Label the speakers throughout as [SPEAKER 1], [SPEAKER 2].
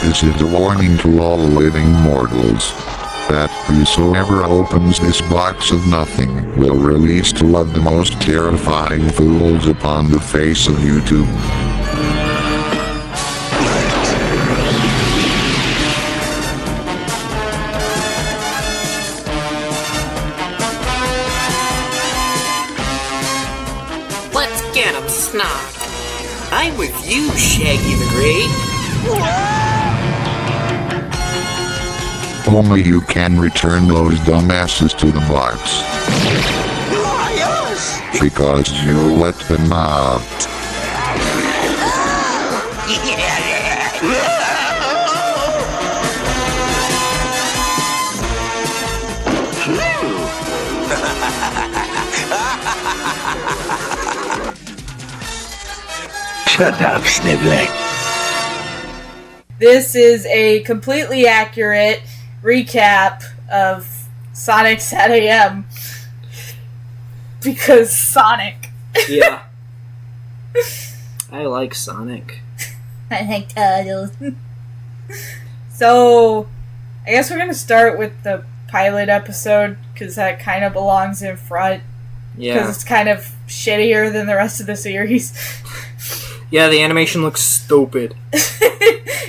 [SPEAKER 1] This is a warning to all living mortals that whosoever opens this box of nothing will release two of the most terrifying fools upon the face of YouTube.
[SPEAKER 2] Let's get him, Snog. I'm with you, Shaggy the Great.
[SPEAKER 1] Only you can return those dumbasses to the box. Because you let them out.
[SPEAKER 3] Shut up, Snively.
[SPEAKER 4] This is a completely accurate recap of Sonic's SatAm. Because Sonic.
[SPEAKER 2] Yeah. I like Sonic.
[SPEAKER 4] I like turtles. So, I guess we're going to start with the pilot episode, because that kind of belongs in front.
[SPEAKER 2] Yeah.
[SPEAKER 4] Because it's kind of shittier than the rest of the series.
[SPEAKER 2] Yeah, the animation looks stupid.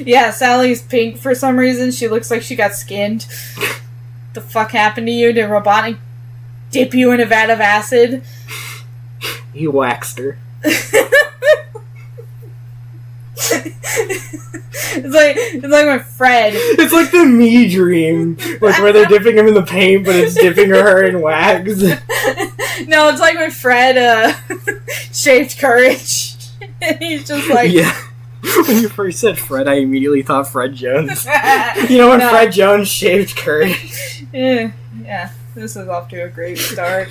[SPEAKER 4] Yeah, Sally's pink for some reason. She looks like she got skinned. The fuck happened to you? Did Robotnik dip you in a vat of acid?
[SPEAKER 2] He waxed her.
[SPEAKER 4] It's like when Fred.
[SPEAKER 2] It's like the me dream. Like where they're dipping him in the paint, but it's dipping her in wax.
[SPEAKER 4] No, it's like when Fred shaved Courage. And he's just like...
[SPEAKER 2] Yeah. When you first said Fred, I immediately thought Fred Jones. You know when Fred Jones shaved Courage?
[SPEAKER 4] Yeah, this is off to a great start.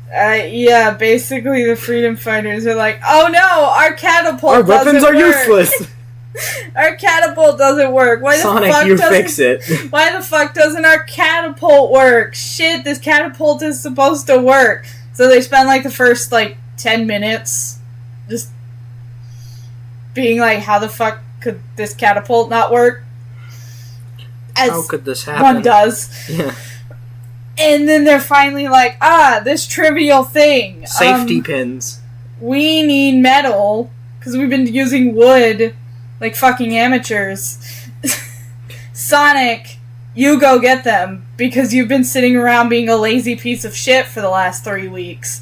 [SPEAKER 4] Yeah, basically the Freedom Fighters are like, oh no, our catapult doesn't work.
[SPEAKER 2] Our weapons are useless.
[SPEAKER 4] Our catapult doesn't work. Why the
[SPEAKER 2] Sonic,
[SPEAKER 4] fuck
[SPEAKER 2] you fix it.
[SPEAKER 4] Why the fuck doesn't our catapult work? Shit, this catapult is supposed to work. So they spend like the first 10 minutes just being like, how the fuck could this catapult not work? As
[SPEAKER 2] how could this happen?
[SPEAKER 4] One does.
[SPEAKER 2] Yeah.
[SPEAKER 4] And then they're finally like, this trivial thing.
[SPEAKER 2] Safety pins.
[SPEAKER 4] We need metal, because we've been using wood like fucking amateurs. Sonic, you go get them, because you've been sitting around being a lazy piece of shit for the last 3 weeks.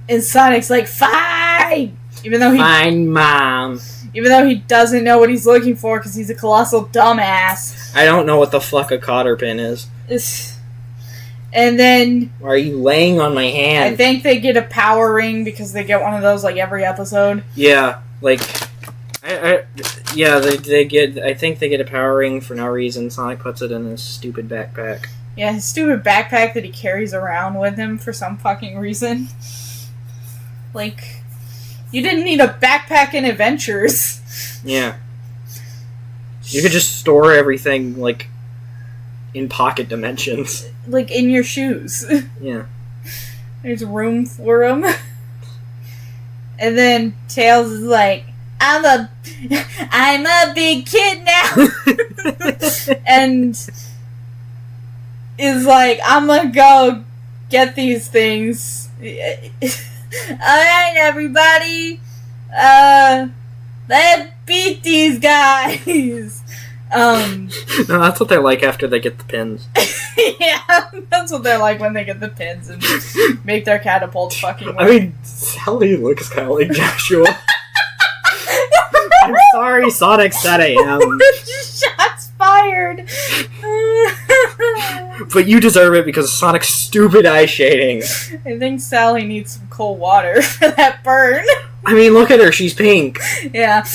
[SPEAKER 4] And Sonic's like, fine!
[SPEAKER 2] Fine, Mom.
[SPEAKER 4] Even though he doesn't know what he's looking for, because he's a colossal dumbass.
[SPEAKER 2] I don't know what the fuck a cotter pin is.
[SPEAKER 4] And then...
[SPEAKER 2] Why are you laying on my hand?
[SPEAKER 4] I think they get a power ring, because they get one of those every episode.
[SPEAKER 2] Yeah, they get... I think they get a power ring for no reason. Sonic puts it in his stupid backpack.
[SPEAKER 4] Yeah, his stupid backpack that he carries around with him for some fucking reason. You didn't need a backpack in Adventures.
[SPEAKER 2] Yeah. You could just store everything, in pocket dimensions.
[SPEAKER 4] In your shoes.
[SPEAKER 2] Yeah.
[SPEAKER 4] There's room for them. And then Tails is like, I'm a big kid now! And is like, I'm gonna go get these things. Alright, everybody. Let's beat these guys.
[SPEAKER 2] No, that's what they're like after they get the pins.
[SPEAKER 4] Yeah, that's what they're like when they get the pins and make their catapults fucking work.
[SPEAKER 2] I mean, Sally looks kind of like Joshua. I'm sorry, Sonic SatAm.
[SPEAKER 4] Shots fired.
[SPEAKER 2] But you deserve it because of Sonic's stupid eye shading.
[SPEAKER 4] I think Sally needs some cold water for that burn.
[SPEAKER 2] I mean, look at her. She's pink.
[SPEAKER 4] Yeah.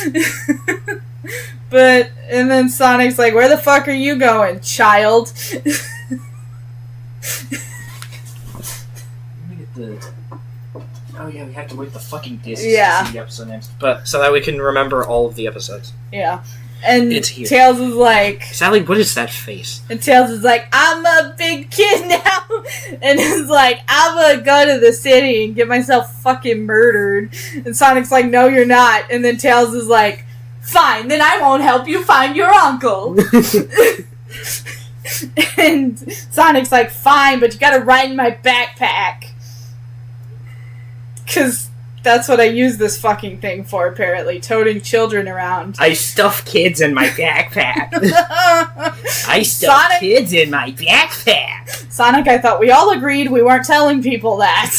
[SPEAKER 4] And then Sonic's like, where the fuck are you going, child? Oh
[SPEAKER 2] yeah, we have to wait the fucking discs
[SPEAKER 4] to
[SPEAKER 2] see the episode names. But so that we can remember all of the episodes.
[SPEAKER 4] Yeah. And
[SPEAKER 2] it's here.
[SPEAKER 4] Tails is like...
[SPEAKER 2] Sally, what is that face?
[SPEAKER 4] And Tails is like, I'm a big kid now! And it's like, I'm gonna go to the city and get myself fucking murdered. And Sonic's like, no, you're not. And then Tails is like, Fine, then I won't help you find your uncle. And Sonic's like, fine, but you gotta ride in my backpack. Because that's what I use this fucking thing for, apparently. Toting children around.
[SPEAKER 2] I stuff kids in my backpack. I stuff kids in my backpack.
[SPEAKER 4] Sonic, I thought we all agreed we weren't telling people that.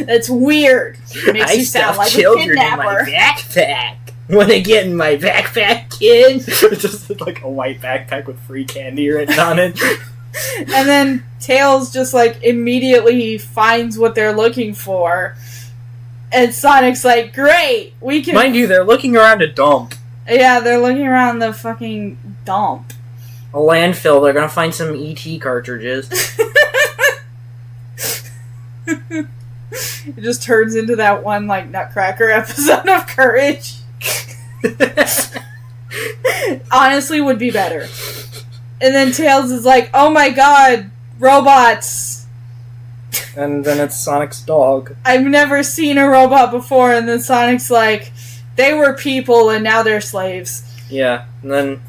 [SPEAKER 4] That's weird. Makes you sound like a
[SPEAKER 2] children
[SPEAKER 4] kidnapper.
[SPEAKER 2] in my backpack. Wanna get in my backpack, kid? Just like a white backpack with free candy written on it.
[SPEAKER 4] And then Tails just like immediately finds what they're looking for. And Sonic's like, great, we can...
[SPEAKER 2] Mind you, they're looking around a dump.
[SPEAKER 4] Yeah, they're looking around the fucking dump.
[SPEAKER 2] A landfill, they're gonna find some E.T. cartridges.
[SPEAKER 4] It just turns into that one, like, Nutcracker episode of Courage. Honestly, would be better. And then Tails is like, oh my god, robots.
[SPEAKER 2] And then it's Sonic's dog.
[SPEAKER 4] I've never seen a robot before. And then Sonic's like, they were people and now they're slaves.
[SPEAKER 2] Yeah, and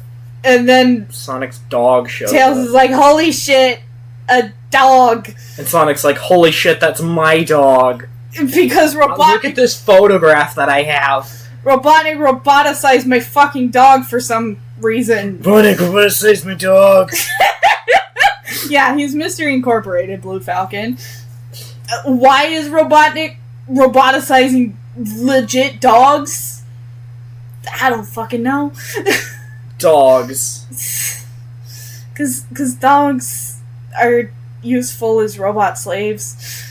[SPEAKER 4] then
[SPEAKER 2] Sonic's dog shows
[SPEAKER 4] Tails
[SPEAKER 2] up.
[SPEAKER 4] is like, holy shit, a dog.
[SPEAKER 2] And Sonic's like, holy shit, that's my dog.
[SPEAKER 4] Because
[SPEAKER 2] Look at this photograph that I have.
[SPEAKER 4] Robotnik roboticized my fucking dog for some reason.
[SPEAKER 2] Robotnik roboticized my dog.
[SPEAKER 4] Yeah, he's Mr. Incorporated, Blue Falcon. Why is Robotnik roboticizing legit dogs? I don't fucking know.
[SPEAKER 2] Dogs.
[SPEAKER 4] Because dogs are useful as robot slaves.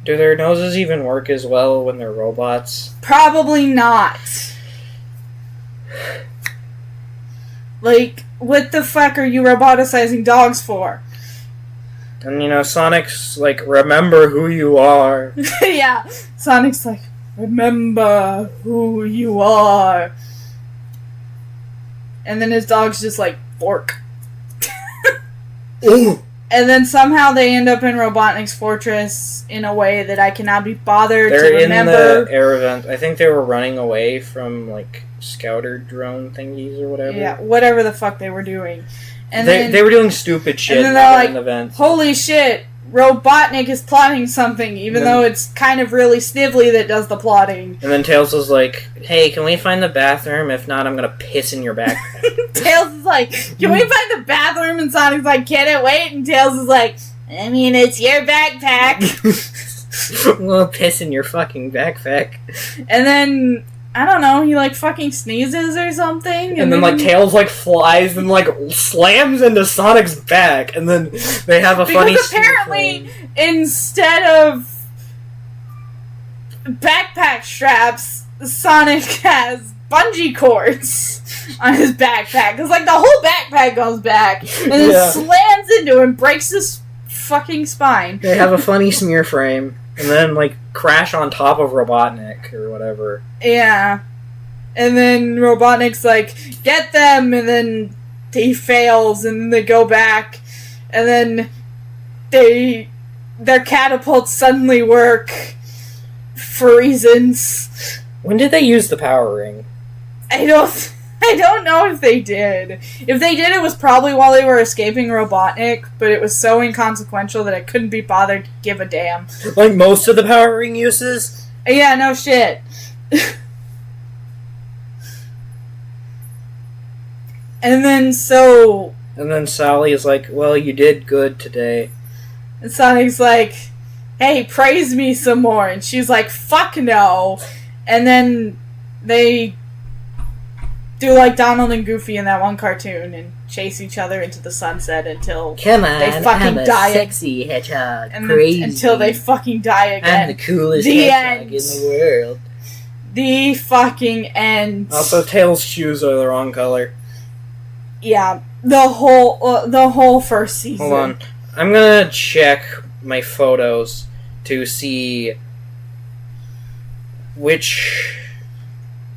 [SPEAKER 2] Do their noses even work as well when they're robots?
[SPEAKER 4] Probably not. Like, what the fuck are you roboticizing dogs for?
[SPEAKER 2] And, you know, Sonic's like, remember who you are.
[SPEAKER 4] Yeah, Sonic's like, remember who you are. And then his dog's just like, fork.
[SPEAKER 2] Ooh.
[SPEAKER 4] And then somehow they end up in Robotnik's fortress in a way that I cannot be bothered to remember.
[SPEAKER 2] They're in the air event. I think they were running away from, like, scouter drone thingies or whatever.
[SPEAKER 4] Yeah, whatever the fuck they were doing. And
[SPEAKER 2] they were doing stupid shit
[SPEAKER 4] and then they're like,
[SPEAKER 2] in the events.
[SPEAKER 4] holy shit, Robotnik is plotting something, even though it's kind of really Snively that does the plotting.
[SPEAKER 2] And then Tails was like, hey, can we find the bathroom? If not, I'm gonna piss in your backpack.
[SPEAKER 4] Tails is like, can we find the bathroom? And Sonic's like, can it wait? And Tails is like, I mean, it's your backpack.
[SPEAKER 2] I'm gonna piss in your fucking backpack.
[SPEAKER 4] And then, I don't know, he like fucking sneezes or something.
[SPEAKER 2] And then like Tails like flies and like slams into Sonic's back. And then they have a funny
[SPEAKER 4] because apparently, instead of backpack straps, Sonic has bungee cords on his backpack. Because like the whole backpack goes back and then slams into him, breaks his fucking spine.
[SPEAKER 2] They have a funny smear frame. And then, like, crash on top of Robotnik or whatever.
[SPEAKER 4] Yeah. And then Robotnik's like, get them! And then he fails, and then they go back. And then their catapults suddenly work for reasons.
[SPEAKER 2] When did they use the power ring?
[SPEAKER 4] I don't know if they did. If they did, it was probably while they were escaping Robotnik, but it was so inconsequential that I couldn't be bothered to give a damn.
[SPEAKER 2] Like most of the power ring uses?
[SPEAKER 4] Yeah, no shit. And then
[SPEAKER 2] Sally is like, well, you did good today.
[SPEAKER 4] And Sonic's like, hey, praise me some more. And she's like, fuck no. And then they do like Donald and Goofy in that one cartoon and chase each other into the sunset until
[SPEAKER 2] Come on,
[SPEAKER 4] they fucking
[SPEAKER 2] I'm a
[SPEAKER 4] die.
[SPEAKER 2] Sexy hedgehog.
[SPEAKER 4] And
[SPEAKER 2] crazy.
[SPEAKER 4] until they fucking die again.
[SPEAKER 2] I'm the coolest
[SPEAKER 4] The
[SPEAKER 2] hedgehog
[SPEAKER 4] end.
[SPEAKER 2] in the world.
[SPEAKER 4] The fucking end.
[SPEAKER 2] Also, Tails' shoes are the wrong color.
[SPEAKER 4] Yeah, the whole first season.
[SPEAKER 2] Hold on. I'm gonna check my photos to see which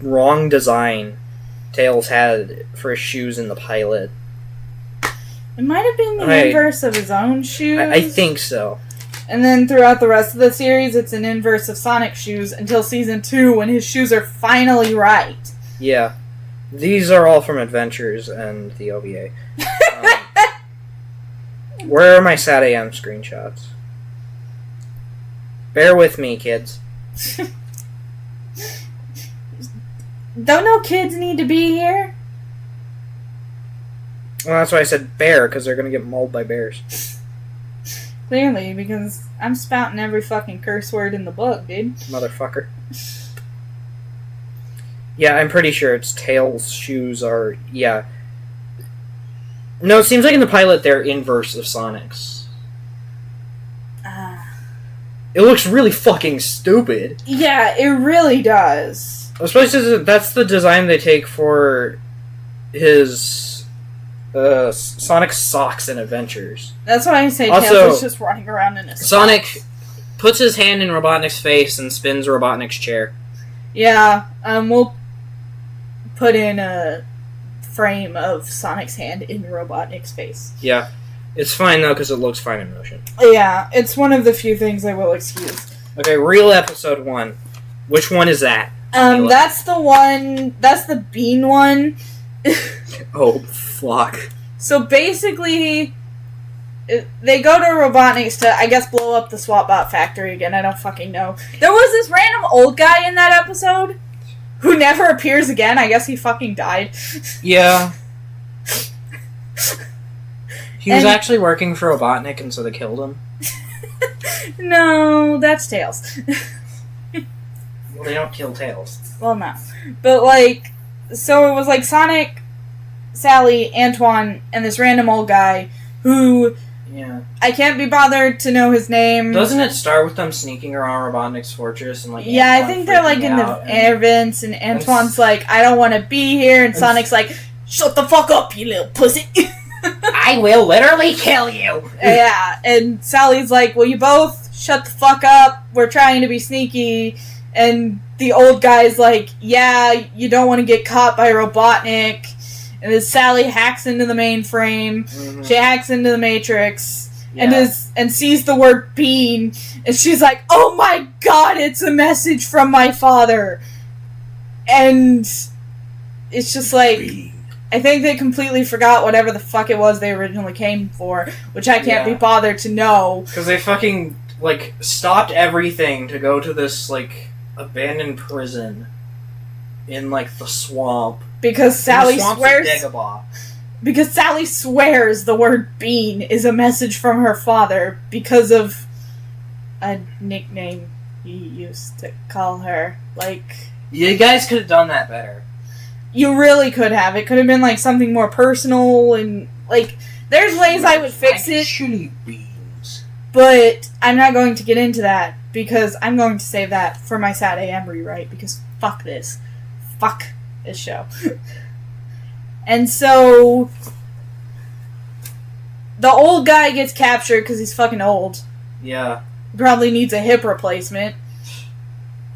[SPEAKER 2] wrong design Tails had for his shoes in the pilot.
[SPEAKER 4] It might have been the inverse of his own shoes.
[SPEAKER 2] I think so.
[SPEAKER 4] And then throughout the rest of the series, it's an inverse of Sonic's shoes until season 2 when his shoes are finally right.
[SPEAKER 2] Yeah. These are all from Adventures and the OVA. Where are my SatAm screenshots? Bear with me, kids.
[SPEAKER 4] Don't no kids need to be here?
[SPEAKER 2] Well, that's why I said bear, because they're going to get mauled by bears.
[SPEAKER 4] Clearly, because I'm spouting every fucking curse word in the book, dude.
[SPEAKER 2] Motherfucker. Yeah, I'm pretty sure its tails, shoes are... Yeah. No, it seems like in the pilot they're inverse of Sonic's. It looks really fucking stupid.
[SPEAKER 4] Yeah, it really does.
[SPEAKER 2] Especially that's the design they take for his Sonic socks in Adventures.
[SPEAKER 4] That's why I say
[SPEAKER 2] Also,
[SPEAKER 4] Tails is just running around in a
[SPEAKER 2] Sonic puts his hand in Robotnik's face and spins Robotnik's chair.
[SPEAKER 4] Yeah, we'll put in a frame of Sonic's hand in Robotnik's face.
[SPEAKER 2] Yeah. It's fine, though, because it looks fine in motion.
[SPEAKER 4] Yeah, it's one of the few things I will excuse.
[SPEAKER 2] Okay, real episode 1. Which one is that?
[SPEAKER 4] That's the one... That's the bean one.
[SPEAKER 2] Oh, fuck.
[SPEAKER 4] So basically, they go to Robotnik's to, I guess, blow up the SWATbot factory again. I don't fucking know. There was this random old guy in that episode who never appears again. I guess he fucking died.
[SPEAKER 2] Yeah. He was actually working for Robotnik, and so they killed him.
[SPEAKER 4] No, that's Tails.
[SPEAKER 2] Well, they don't kill Tails.
[SPEAKER 4] Well, no. But, like, so it was like Sonic, Sally, Antoine, and this random old guy who...
[SPEAKER 2] Yeah.
[SPEAKER 4] I can't be bothered to know his name.
[SPEAKER 2] Doesn't it start with them sneaking around Robotnik's fortress and, like,
[SPEAKER 4] yeah,
[SPEAKER 2] Antoine
[SPEAKER 4] I think they're, like, in the air vents, and Antoine's like, I don't want to be here, and Sonic's like, shut the fuck up, you little pussy.
[SPEAKER 2] I will literally kill you!
[SPEAKER 4] Yeah, and Sally's like, well, you both shut the fuck up, we're trying to be sneaky, and the old guy's like, yeah, you don't want to get caught by Robotnik, and then Sally hacks into the mainframe, she hacks into the Matrix, and sees the word bean, and she's like, oh my god, it's a message from my father! And it's just like... I think they completely forgot whatever the fuck it was they originally came for, which I can't be bothered to know.
[SPEAKER 2] Because they fucking, like, stopped everything to go to this, like, abandoned prison in, like, the swamp.
[SPEAKER 4] Because Sally swears...
[SPEAKER 2] Dagobah.
[SPEAKER 4] Because Sally swears the word bean is a message from her father because of a nickname he used to call her. Like...
[SPEAKER 2] You guys could have done that better.
[SPEAKER 4] You really could have. It could have been, like, something more personal, and, like, there's ways I would fix it.
[SPEAKER 2] Chili beans.
[SPEAKER 4] But I'm not going to get into that, because I'm going to save that for my SatAm rewrite, because fuck this. Fuck this show. And so... the old guy gets captured because he's fucking old.
[SPEAKER 2] Yeah.
[SPEAKER 4] Probably needs a hip replacement.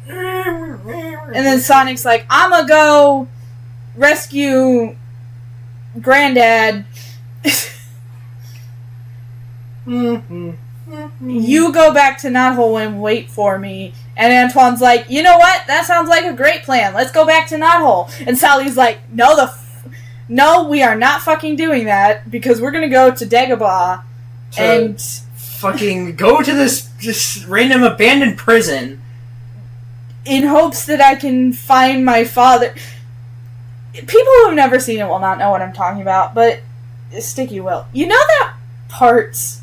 [SPEAKER 4] And then Sonic's like, I'ma go... rescue Granddad. You go back to Knothole and wait for me. And Antoine's like, you know what? That sounds like a great plan. Let's go back to Knothole. And Sally's like, no, we are not fucking doing that because we're gonna go to Dagobah and
[SPEAKER 2] fucking go to this random abandoned prison
[SPEAKER 4] in hopes that I can find my father. People who have never seen it will not know what I'm talking about, but Sticky will. You know that parts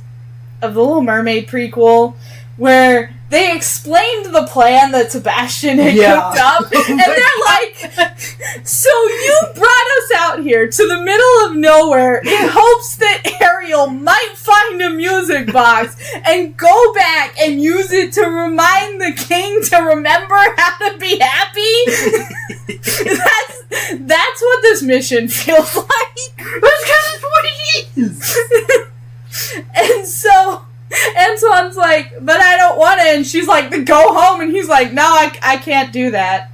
[SPEAKER 4] of the Little Mermaid prequel where they explained the plan that Sebastian had cooked up, and they're like, so you brought us out here to the middle of nowhere in hopes that Ariel might find a music box and go back and use it to remind the king to remember how to be happy? That's what this mission feels like.
[SPEAKER 2] That's kind of what it is.
[SPEAKER 4] And so Antoine's like, but I don't want to, and she's like, go home, and he's like, no, I can't do that.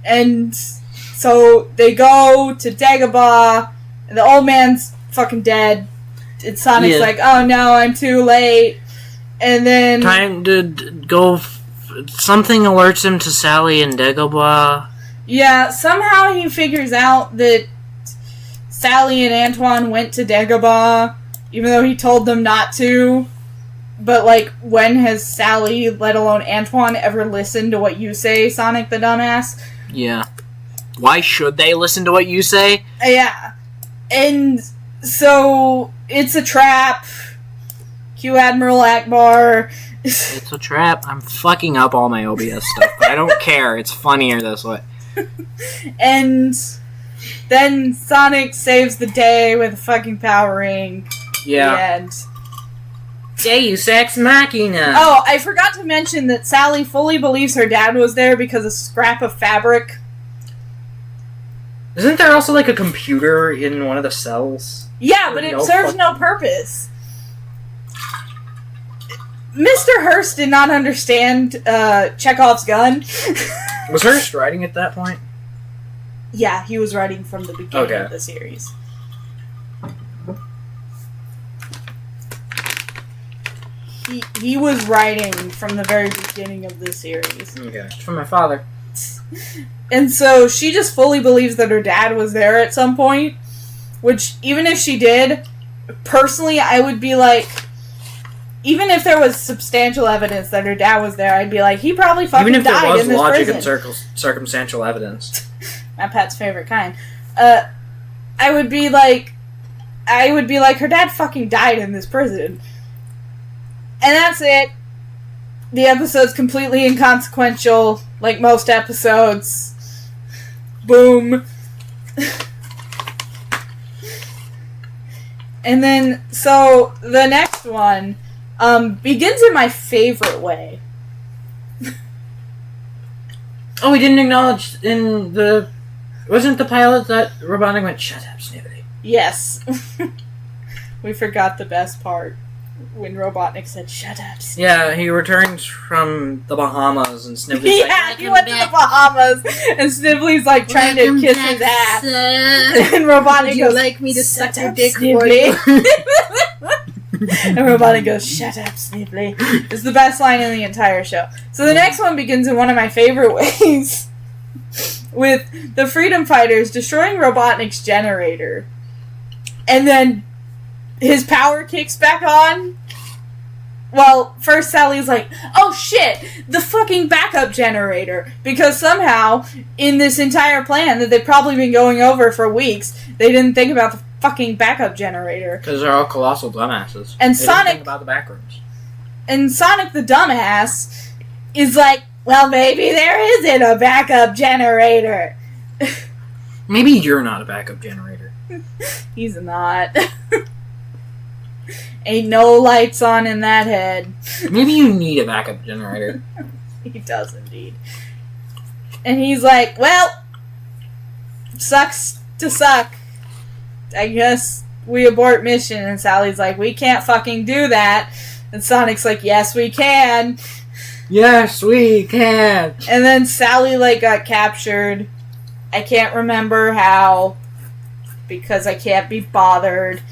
[SPEAKER 4] And so they go to Dagobah, and the old man's fucking dead, and Sonic's like, oh no, I'm too late. And then...
[SPEAKER 2] Time to go... Something alerts him to Sally and Dagobah.
[SPEAKER 4] Yeah, somehow he figures out that Sally and Antoine went to Dagobah, even though he told them not to. But, like, when has Sally, let alone Antoine, ever listened to what you say, Sonic the Dumbass?
[SPEAKER 2] Yeah. Why should they listen to what you say?
[SPEAKER 4] Yeah. And so, it's a trap. Cue Admiral Akbar.
[SPEAKER 2] It's a trap. I'm fucking up all my OBS stuff, but I don't care. It's funnier this way.
[SPEAKER 4] And then Sonic saves the day with a fucking power ring.
[SPEAKER 2] Yeah.
[SPEAKER 4] And
[SPEAKER 2] Deus Ex Machina.
[SPEAKER 4] oh, I forgot to mention that Sally fully believes her dad was there because a scrap of fabric.
[SPEAKER 2] Isn't there also like a computer in one of the cells?
[SPEAKER 4] Yeah, but it serves no purpose. Mr. Hurst did not understand Chekhov's gun.
[SPEAKER 2] Was Hurst writing at that point?
[SPEAKER 4] Yeah, he was writing from the beginning
[SPEAKER 2] Okay.
[SPEAKER 4] of the series. He was writing from the very beginning of the series.
[SPEAKER 2] Okay. It's from my father.
[SPEAKER 4] And so she just fully believes that her dad was there at some point. Which, even if she did, personally, I would be like... Even if there was substantial evidence that her dad was there, I'd be like, he probably fucking died in this prison.
[SPEAKER 2] Even if there was logic and circumstantial evidence.
[SPEAKER 4] My Pat's favorite kind. I would be like, her dad fucking died in this prison. And that's it. The episode's completely inconsequential, like most episodes. Boom. And then, so, the next one, begins in my favorite way.
[SPEAKER 2] Oh, we didn't acknowledge in the... Wasn't the pilot that Robotnik went, "Shut up, Snively"?
[SPEAKER 4] Yes. We forgot the best part. When Robotnik said, "Shut up, Snively."
[SPEAKER 2] Yeah, he returned from the Bahamas and Snively's like,
[SPEAKER 4] Yeah, he went to the Bahamas and Snively's like trying to kiss his ass. And Robotnik goes,
[SPEAKER 3] like me to suck your
[SPEAKER 4] up,
[SPEAKER 3] dick for
[SPEAKER 4] Snively."
[SPEAKER 3] you?
[SPEAKER 4] And Robotnik goes, "Shut up, Snively." It's the best line in the entire show. So the next one begins in one of my favorite ways. With the Freedom Fighters destroying Robotnik's generator. And then his power kicks back on. Well, first Sally's like, "Oh shit, the fucking backup generator." Because somehow, in this entire plan that they've probably been going over for weeks, they didn't think about the fucking backup generator.
[SPEAKER 2] Because they're all colossal dumbasses.
[SPEAKER 4] And
[SPEAKER 2] they
[SPEAKER 4] Sonic...
[SPEAKER 2] didn't think about the back rooms.
[SPEAKER 4] And Sonic the dumbass is like, "Well, maybe there isn't a backup generator."
[SPEAKER 2] Maybe you're not a backup generator.
[SPEAKER 4] He's not. Ain't no lights on in that head.
[SPEAKER 2] Maybe you need a backup generator.
[SPEAKER 4] He does indeed. And he's like, "Well, sucks to suck. I guess we abort mission." And Sally's like, "We can't fucking do that." And Sonic's like, "Yes, we can."
[SPEAKER 2] Yes, we can.
[SPEAKER 4] And then Sally, like, got captured. I can't remember how, because I can't be bothered.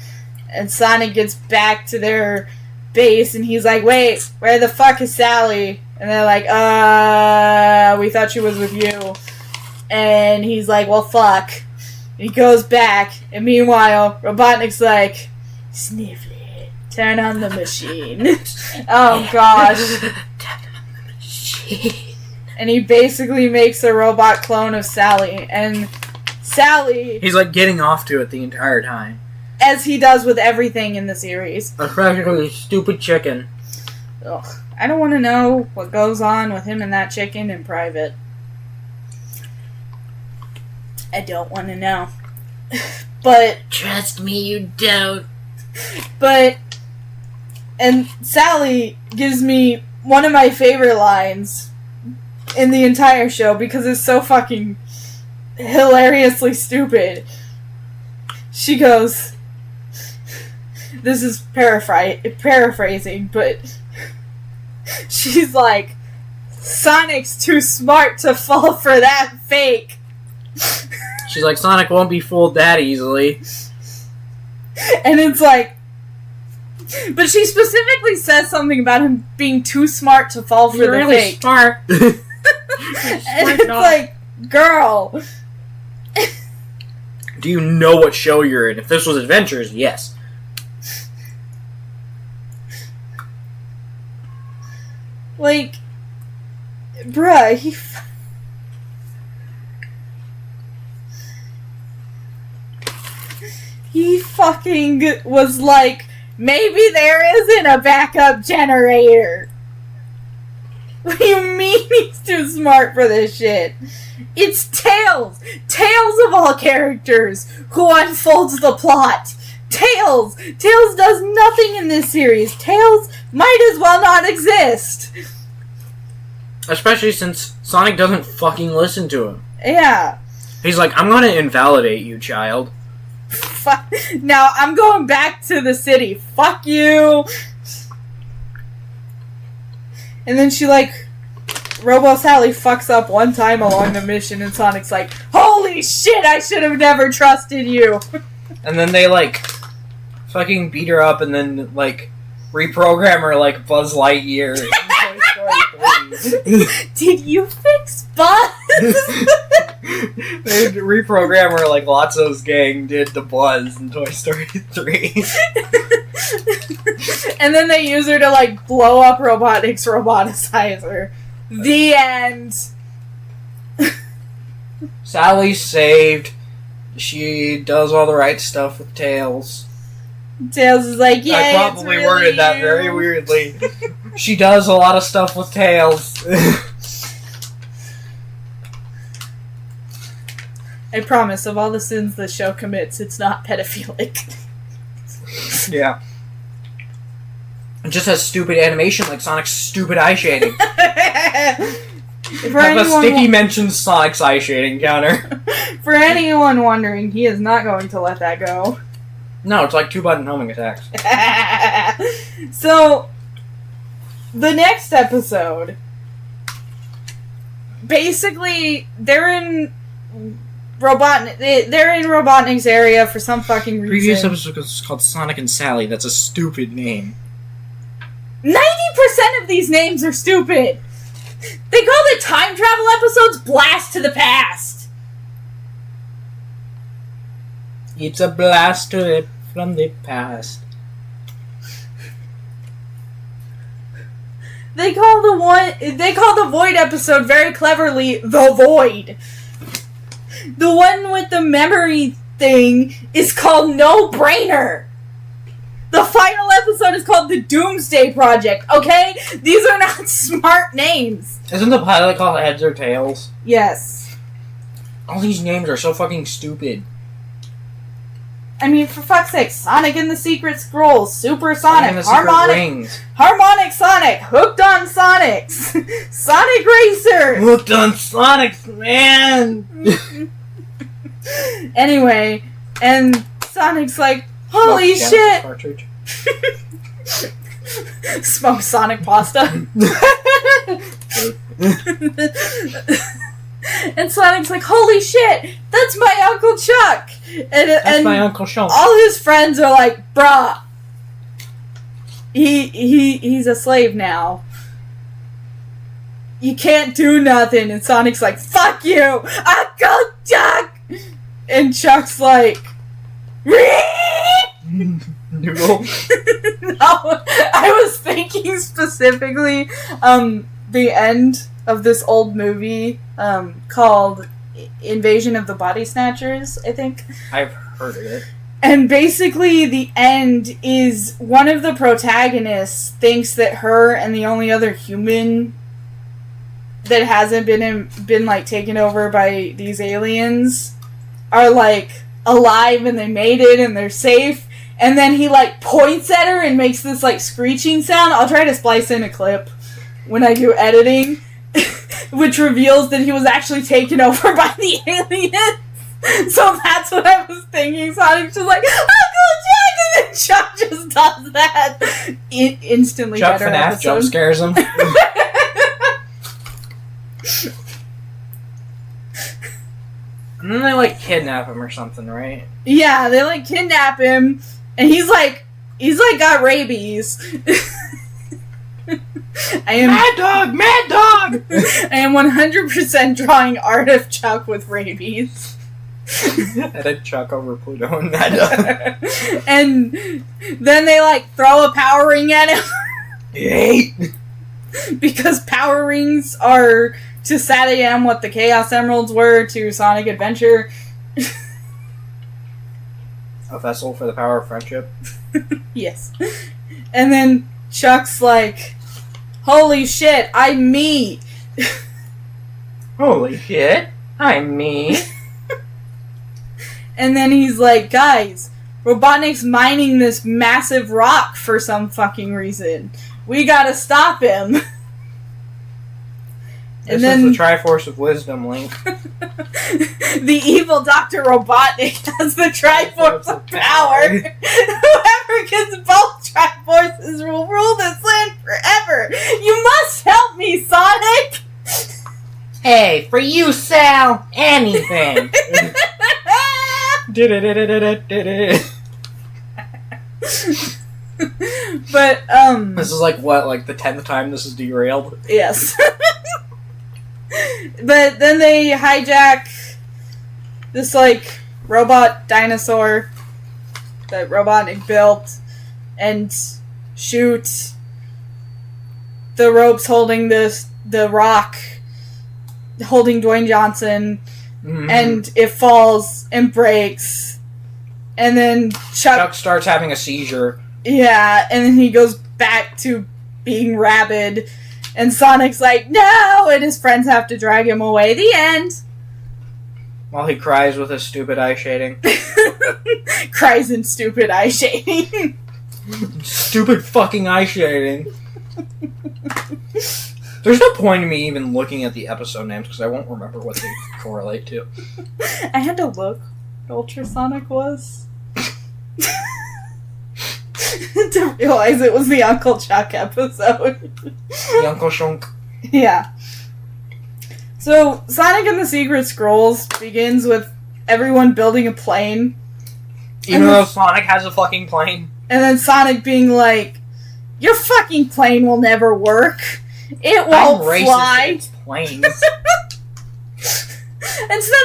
[SPEAKER 4] And Sonic gets back to their base, and he's like, "Wait, where the fuck is Sally?" And they're like, "We thought she was with you." And he's like, "Well, fuck." And he goes back, and meanwhile, Robotnik's like, "Snively, turn on the machine." Oh, gosh. And he basically makes a robot clone of Sally, and Sally...
[SPEAKER 2] He's like getting off to it the entire time.
[SPEAKER 4] As he does with everything in the series.
[SPEAKER 2] A practically stupid chicken.
[SPEAKER 4] Ugh. I don't want to know what goes on with him and that chicken in private. I don't want to know. But...
[SPEAKER 3] Trust me, you don't.
[SPEAKER 4] But... And Sally gives me one of my favorite lines in the entire show because it's so fucking hilariously stupid. She goes... This is paraphrasing, but she's like, "Sonic's too smart to fall for that fake."
[SPEAKER 2] She's like, "Sonic won't be fooled that easily."
[SPEAKER 4] And it's like... But she specifically says something about him being too smart to fall for
[SPEAKER 2] You're
[SPEAKER 4] the
[SPEAKER 2] really
[SPEAKER 4] fake.
[SPEAKER 2] smart.
[SPEAKER 4] And it's like, Girl!
[SPEAKER 2] Do you know what show you're in? If this was Adventures, yes.
[SPEAKER 4] Like, bruh, he fucking was like, maybe there isn't a backup generator. What do you mean he's too smart for this shit? It's Tails! Tails of all characters who unfolds the plot. Tails! Tails does nothing in this series. Tails might as well not exist.
[SPEAKER 2] Especially since Sonic doesn't fucking listen to him.
[SPEAKER 4] Yeah.
[SPEAKER 2] He's like, I'm gonna invalidate you, child.
[SPEAKER 4] Fuck. Now I'm going back to the city. Fuck you. And then she Robo Sally fucks up one time along the mission and Sonic's like, holy shit, I should have never trusted you.
[SPEAKER 2] And then they fucking beat her up and then reprogram her like Buzz Lightyear in Toy Story 3.
[SPEAKER 4] Did you fix Buzz?
[SPEAKER 2] They reprogram her like Lotso's gang did to Buzz in Toy Story 3.
[SPEAKER 4] And then they use her to blow up Robotnik's roboticizer. The end.
[SPEAKER 2] Sally's saved. She does all the right stuff with Tails.
[SPEAKER 4] Tails is like, yeah,
[SPEAKER 2] I probably
[SPEAKER 4] it's really
[SPEAKER 2] worded that
[SPEAKER 4] you.
[SPEAKER 2] very weirdly. She does a lot of stuff with Tails.
[SPEAKER 4] I promise, of all the sins the show commits, it's not pedophilic.
[SPEAKER 2] Yeah. It just has stupid animation like Sonic's stupid eye shading. Have a sticky mention Sonic's eye shading counter.
[SPEAKER 4] For anyone wondering, he is not going to let that go.
[SPEAKER 2] No, it's like 2-button homing attacks.
[SPEAKER 4] So, the next episode, basically, they're in Robotnik's area for some fucking reason.
[SPEAKER 2] Previous episode was called Sonic and Sally. That's a stupid name.
[SPEAKER 4] 90% of these names are stupid. They call the time travel episodes Blast to the Past.
[SPEAKER 2] It's a blast to it from the past.
[SPEAKER 4] They call the Void episode very cleverly The Void. The one with the memory thing is called No Brainer. The final episode is called The Doomsday Project, okay? These are not smart names.
[SPEAKER 2] Isn't the pilot called Heads or Tails?
[SPEAKER 4] Yes.
[SPEAKER 2] All these names are so fucking stupid.
[SPEAKER 4] I mean, for fuck's sake, Sonic and the Secret Scrolls, Super Sonic,
[SPEAKER 2] And the Secret Rings.
[SPEAKER 4] Harmonic Sonic, Hooked on Sonics, Sonic Racer.
[SPEAKER 2] Hooked on Sonic, man!
[SPEAKER 4] Anyway, and Sonic's like, holy
[SPEAKER 2] Smoke
[SPEAKER 4] shit!
[SPEAKER 2] Cartridge.
[SPEAKER 4] Smoke Sonic pasta. And Sonic's like, holy shit, that's my Uncle Chuck!
[SPEAKER 2] That's my Uncle Sean.
[SPEAKER 4] All his friends are like, bruh, he's a slave now. You can't do nothing. And Sonic's like, fuck you, Uncle Chuck! And Chuck's like,
[SPEAKER 2] Noodle.
[SPEAKER 4] No, I was thinking specifically the end of this old movie called Invasion of the Body Snatchers, I think.
[SPEAKER 2] I've heard of it.
[SPEAKER 4] And basically the end is one of the protagonists thinks that her and the only other human that hasn't been taken over by these aliens are alive and they made it and they're safe. And then he points at her and makes this screeching sound. I'll try to splice in a clip when I do editing, which reveals that he was actually taken over by the aliens. So that's what I was thinking. Sonic's just like, Uncle Jack, and then Chuck just does that. Instantly
[SPEAKER 2] Chuck
[SPEAKER 4] better
[SPEAKER 2] FNAF
[SPEAKER 4] episode.
[SPEAKER 2] jump scares him. And then they kidnap him or something, right?
[SPEAKER 4] Yeah, they kidnap him, and he's got rabies. I am
[SPEAKER 2] Mad Dog! Mad Dog!
[SPEAKER 4] I am 100% drawing art of Chuck with rabies.
[SPEAKER 2] And then Chuck over Pluto and Mad Dog.
[SPEAKER 4] And then they, like, throw a power ring at him.
[SPEAKER 2] Yay!
[SPEAKER 4] Because power rings are, to SatAm, what the Chaos Emeralds were to Sonic Adventure.
[SPEAKER 2] A vessel for the power of friendship.
[SPEAKER 4] Yes. And then Chuck's like, holy shit, I'm me.
[SPEAKER 2] Holy shit, I'm me.
[SPEAKER 4] And then he's like, guys, Robotnik's mining this massive rock for some fucking reason. We gotta stop him.
[SPEAKER 2] This is the Triforce of Wisdom, Link.
[SPEAKER 4] The evil Dr. Robotnik has the Triforce of Power. Whoever gets both Triforces will rule this land forever. You must help me, Sonic!
[SPEAKER 2] Hey, for you, Sal, anything.
[SPEAKER 4] But,
[SPEAKER 2] This is like what, like the 10th time this is derailed?
[SPEAKER 4] yes. But then they hijack this, like, robot dinosaur that Robotnik built and shoot the ropes holding the rock, holding Dwayne Johnson, and it falls and breaks. And then Chuck
[SPEAKER 2] starts having a seizure.
[SPEAKER 4] Yeah, and then he goes back to being rabid. And Sonic's like, no! And his friends have to drag him away. The end.
[SPEAKER 2] While he cries with his stupid eye shading.
[SPEAKER 4] Cries in stupid eye shading.
[SPEAKER 2] Stupid fucking eye shading. There's no point in me even looking at the episode names because I won't remember what they correlate to.
[SPEAKER 4] I had to look what Ultrasonic was. To realize it was the Uncle Chuck episode.
[SPEAKER 2] The Uncle Shunk.
[SPEAKER 4] Yeah. So, Sonic and the Secret Scrolls begins with everyone building a plane.
[SPEAKER 2] Even though Sonic has a fucking plane.
[SPEAKER 4] And then Sonic being like, your fucking plane will never work. It won't fly.
[SPEAKER 2] Against planes.
[SPEAKER 4] Instead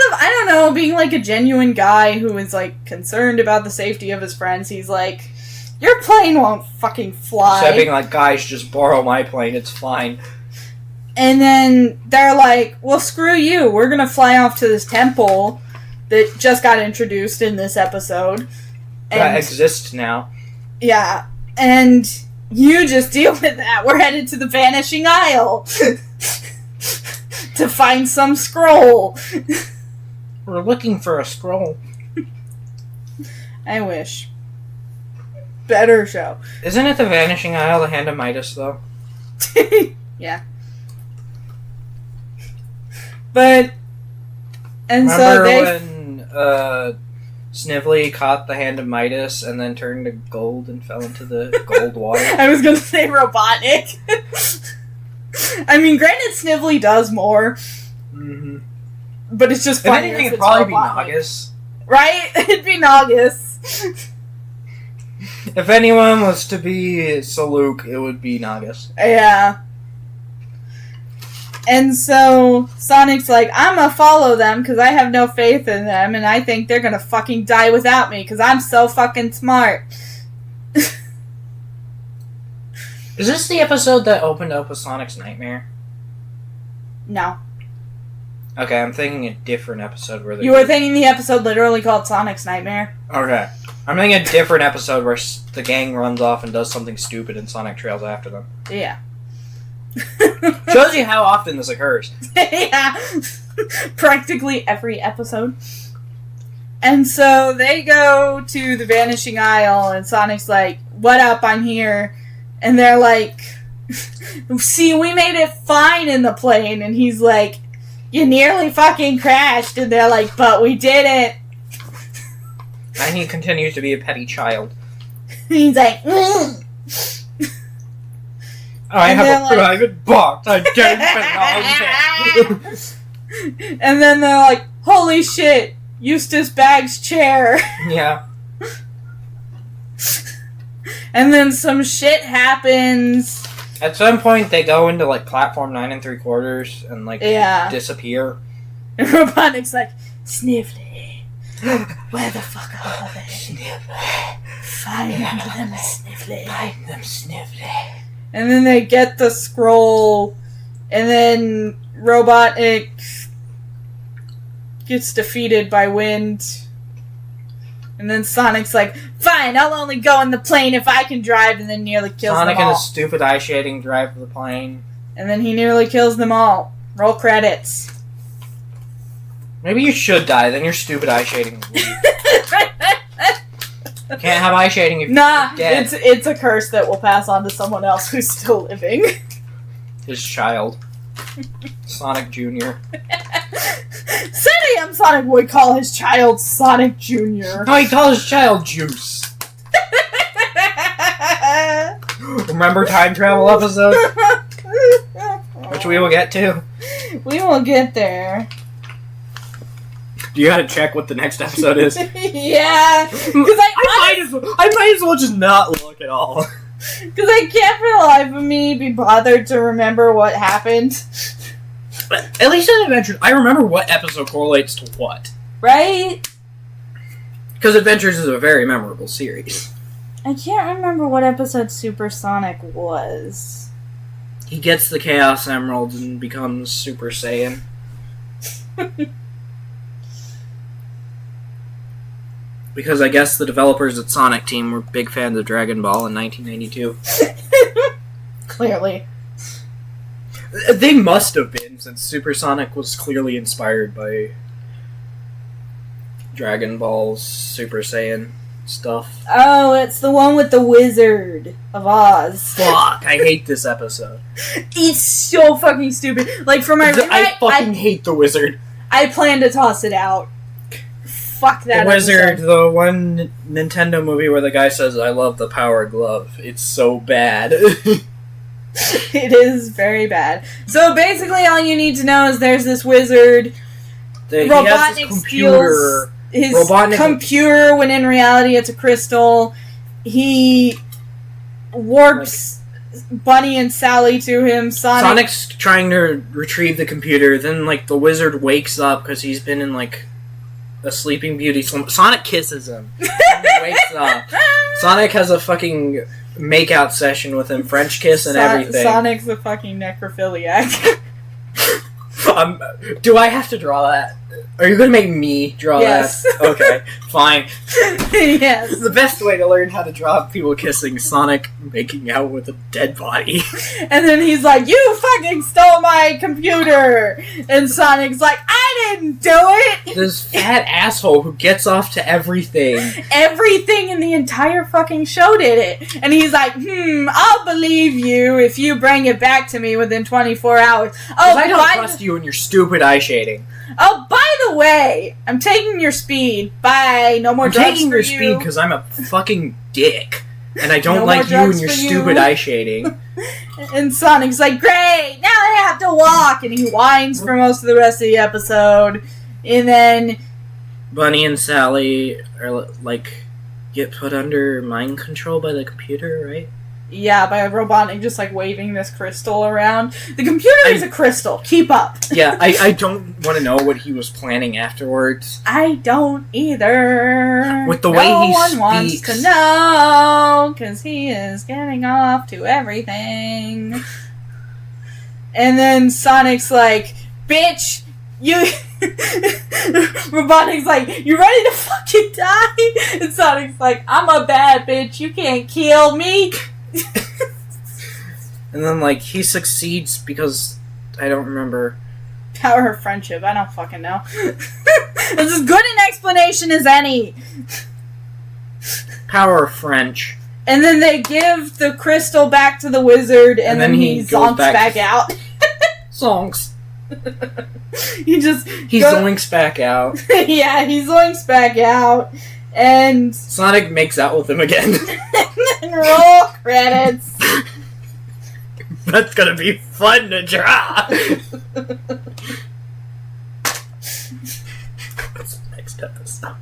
[SPEAKER 4] of, I don't know, being like a genuine guy who is like concerned about the safety of his friends, he's like, your plane won't fucking fly.
[SPEAKER 2] Instead of being like, guys, just borrow my plane, it's fine.
[SPEAKER 4] And then they're like, well, screw you. We're gonna fly off to this temple that just got introduced in this episode.
[SPEAKER 2] That exists now.
[SPEAKER 4] Yeah. And you just deal with that. We're headed to the Vanishing Isle. To find some scroll.
[SPEAKER 2] We're looking for a scroll.
[SPEAKER 4] I wish. Better show.
[SPEAKER 2] Isn't it the Vanishing Isle, the Hand of Midas, though?
[SPEAKER 4] Yeah. But, and
[SPEAKER 2] Remember
[SPEAKER 4] so they...
[SPEAKER 2] when Snively caught the Hand of Midas and then turned to gold and fell into the gold water?
[SPEAKER 4] I was gonna say Robotnik. I mean, granted, Snively does more.
[SPEAKER 2] Mm-hmm.
[SPEAKER 4] But it's just
[SPEAKER 2] If
[SPEAKER 4] funny.
[SPEAKER 2] anything, it'd probably be Nagas.
[SPEAKER 4] Right? It'd be Nagas.
[SPEAKER 2] If anyone was to be Saluk, it would be Nagas.
[SPEAKER 4] Yeah. And so, Sonic's like, I'm gonna follow them because I have no faith in them and I think they're gonna fucking die without me because I'm so fucking smart.
[SPEAKER 2] Is this the episode that opened up with Sonic's nightmare?
[SPEAKER 4] No.
[SPEAKER 2] Okay, I'm thinking a different episode where
[SPEAKER 4] You were thinking the episode literally called Sonic's Nightmare?
[SPEAKER 2] Okay. I'm thinking a different episode where the gang runs off and does something stupid and Sonic trails after them.
[SPEAKER 4] Yeah.
[SPEAKER 2] Shows you how often this occurs.
[SPEAKER 4] Yeah. Practically every episode. And so they go to the Vanishing Isle and Sonic's like, what up, I'm here. And they're like, see, we made it fine in the plane. And he's like, you nearly fucking crashed. And they're like, but we didn't.
[SPEAKER 2] And he continues to be a petty child.
[SPEAKER 4] He's like,
[SPEAKER 2] I
[SPEAKER 4] And
[SPEAKER 2] have
[SPEAKER 4] they're
[SPEAKER 2] a
[SPEAKER 4] like-
[SPEAKER 2] private box. I don't belong
[SPEAKER 4] and then they're like, holy shit, Eustace Bag's chair.
[SPEAKER 2] there. Yeah.
[SPEAKER 4] And then some shit happens,
[SPEAKER 2] At some point, they go into, like, platform 9 3/4 and, like, disappear.
[SPEAKER 4] And Robotnik's like, Snively, where the fuck are they?
[SPEAKER 2] Snively.
[SPEAKER 4] Find them, Snively.
[SPEAKER 2] Find them, Snively.
[SPEAKER 4] And then they get the scroll, and then Robotnik gets defeated by wind. And then Sonic's like, fine, I'll only go in the plane if I can drive, and then nearly kills
[SPEAKER 2] Sonic
[SPEAKER 4] them all.
[SPEAKER 2] and his stupid eye shading drive the plane.
[SPEAKER 4] And then he nearly kills them all. Roll credits.
[SPEAKER 2] Maybe you should die, then your stupid eye shading will leave. Can't have eye shading if
[SPEAKER 4] Nah,
[SPEAKER 2] you're dead.
[SPEAKER 4] it's a curse that will pass on to someone else who's still living.
[SPEAKER 2] His child. Sonic Jr.
[SPEAKER 4] SatAm Sonic would call his child Sonic Jr.
[SPEAKER 2] No, he calls his child Juice. Remember time travel episode? Which we will get to.
[SPEAKER 4] We will get there.
[SPEAKER 2] You gotta check what the next episode is.
[SPEAKER 4] Yeah, because
[SPEAKER 2] I might as well just not look at all.
[SPEAKER 4] Because I can't for the life of me be bothered to remember what happened.
[SPEAKER 2] But at least in Adventures, I remember what episode correlates to what.
[SPEAKER 4] Right?
[SPEAKER 2] Because Adventures is a very memorable series.
[SPEAKER 4] I can't remember what episode Supersonic was.
[SPEAKER 2] He gets the Chaos Emerald and becomes Super Saiyan. Because I guess the developers at Sonic Team were big fans of Dragon Ball in 1992.
[SPEAKER 4] Clearly.
[SPEAKER 2] They must have been, since Supersonic was clearly inspired by Dragon Ball's Super Saiyan stuff.
[SPEAKER 4] Oh, it's the one with the Wizard of Oz.
[SPEAKER 2] Fuck, I hate this episode.
[SPEAKER 4] It's so fucking stupid. Like, for my
[SPEAKER 2] I fucking hate the Wizard.
[SPEAKER 4] I plan to toss it out. Fuck that
[SPEAKER 2] The Wizard,
[SPEAKER 4] episode.
[SPEAKER 2] the one Nintendo movie where the guy says, I love the power glove. It's so bad.
[SPEAKER 4] It is very bad. So basically all you need to know is there's this wizard.
[SPEAKER 2] Robotnik
[SPEAKER 4] steals his
[SPEAKER 2] Robotnik
[SPEAKER 4] computer when in reality it's a crystal. He warps Bunny and Sally to him.
[SPEAKER 2] Sonic's trying to retrieve the computer, then like the wizard wakes up because he's been in like a Sleeping Beauty slumber. Sonic kisses him. He wakes up. Sonic has a fucking make-out session with him, French kiss and everything.
[SPEAKER 4] Sonic's a fucking necrophiliac.
[SPEAKER 2] Do I have to draw that? Are you going to make me draw
[SPEAKER 4] Yes.
[SPEAKER 2] that? Okay, fine.
[SPEAKER 4] Yes.
[SPEAKER 2] The best way to learn how to draw people kissing, Sonic making out with a dead body.
[SPEAKER 4] And then he's like, you fucking stole my computer! And Sonic's like, I didn't do it!
[SPEAKER 2] This fat asshole who gets off to everything.
[SPEAKER 4] Everything in the entire fucking show did it. And he's like, I'll believe you if you bring it back to me within 24 hours. Oh,
[SPEAKER 2] I don't trust you and your stupid eye shading.
[SPEAKER 4] Oh, by the way, I'm taking your speed. Bye. No more
[SPEAKER 2] I'm
[SPEAKER 4] drugs
[SPEAKER 2] taking
[SPEAKER 4] for
[SPEAKER 2] your
[SPEAKER 4] you.
[SPEAKER 2] speed because I'm a fucking dick. And I don't
[SPEAKER 4] No
[SPEAKER 2] like
[SPEAKER 4] more
[SPEAKER 2] you
[SPEAKER 4] drugs
[SPEAKER 2] and your
[SPEAKER 4] for you.
[SPEAKER 2] stupid eye shading.
[SPEAKER 4] And Sonic's like, great, now I have to walk. And he whines for most of the rest of the episode. And then
[SPEAKER 2] Bunny and Sally are like get put under mind control by the computer, right?
[SPEAKER 4] yeah, by Robotnik just like waving this crystal around. The computer is a crystal. Keep up.
[SPEAKER 2] Yeah, I don't want to know what he was planning afterwards.
[SPEAKER 4] I don't either.
[SPEAKER 2] With the way he
[SPEAKER 4] no one wants
[SPEAKER 2] speaks.
[SPEAKER 4] to know, because he is getting off to everything. And then Sonic's like, bitch, you... Robotnik's like, you ready to fucking die? And Sonic's like, I'm a bad bitch, you can't kill me.
[SPEAKER 2] And then, like, he succeeds because... I don't remember.
[SPEAKER 4] Power of friendship, I don't fucking know. It's as good an explanation as any.
[SPEAKER 2] Power of French.
[SPEAKER 4] And then they give the crystal back to the wizard, and then he
[SPEAKER 2] goes
[SPEAKER 4] zonks back out.
[SPEAKER 2] Songs.
[SPEAKER 4] He just...
[SPEAKER 2] He zoinks back out.
[SPEAKER 4] Yeah, he zoinks back out. And...
[SPEAKER 2] Sonic makes out with him again.
[SPEAKER 4] and roll credits.
[SPEAKER 2] That's gonna be fun to draw! What's the next episode?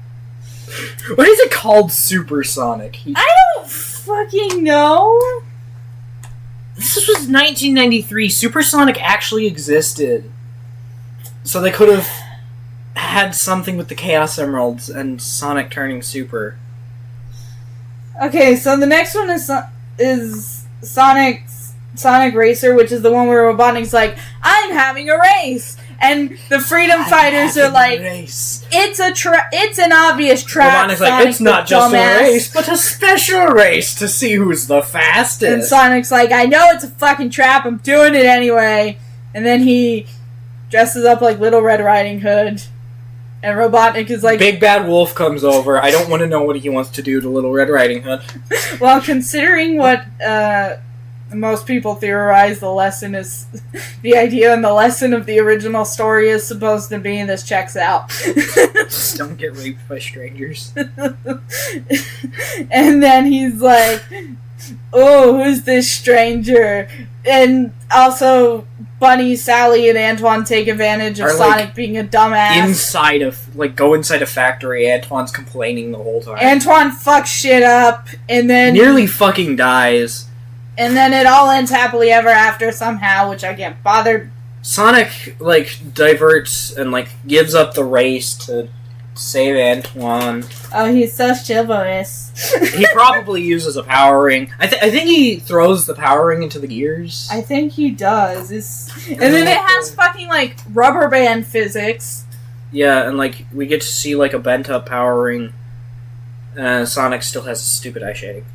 [SPEAKER 2] Why is it called Supersonic?
[SPEAKER 4] I don't fucking know.
[SPEAKER 2] This was 1993. Supersonic actually existed. So they could have had something with the Chaos Emeralds and Sonic turning super.
[SPEAKER 4] Okay, so the next one is Sonic Racer, which is the one where Robotnik's like, I'm having a race! And the Freedom Fighters are like, it's an obvious trap.
[SPEAKER 2] Robotnik's like, it's not just a race, but a special race to see who's the fastest.
[SPEAKER 4] And Sonic's like, I know it's a fucking trap, I'm doing it anyway. And then he dresses up like Little Red Riding Hood. And Robotnik is like...
[SPEAKER 2] Big Bad Wolf comes over. I don't want to know what he wants to do to Little Red Riding Hood.
[SPEAKER 4] Well, considering what most people theorize the lesson is... the idea and the lesson of the original story is supposed to be, this checks out.
[SPEAKER 2] Don't get raped by strangers.
[SPEAKER 4] And then he's like, oh, who's this stranger? And also, Bunny, Sally, and Antoine take advantage of Sonic being a dumbass.
[SPEAKER 2] Go inside a factory, Antoine's complaining the whole time.
[SPEAKER 4] Antoine fucks shit up, and then...
[SPEAKER 2] Nearly fucking dies.
[SPEAKER 4] And then it all ends happily ever after somehow, which I can't bother.
[SPEAKER 2] Sonic, diverts and, gives up the race to save Antoine.
[SPEAKER 4] Oh, he's so chivalrous.
[SPEAKER 2] He probably uses a power ring. I think he throws the power ring into the gears.
[SPEAKER 4] I think he does. And then it has fucking, rubber band physics.
[SPEAKER 2] Yeah, and, we get to see, a bent-up power ring. Sonic still has a stupid eye shading.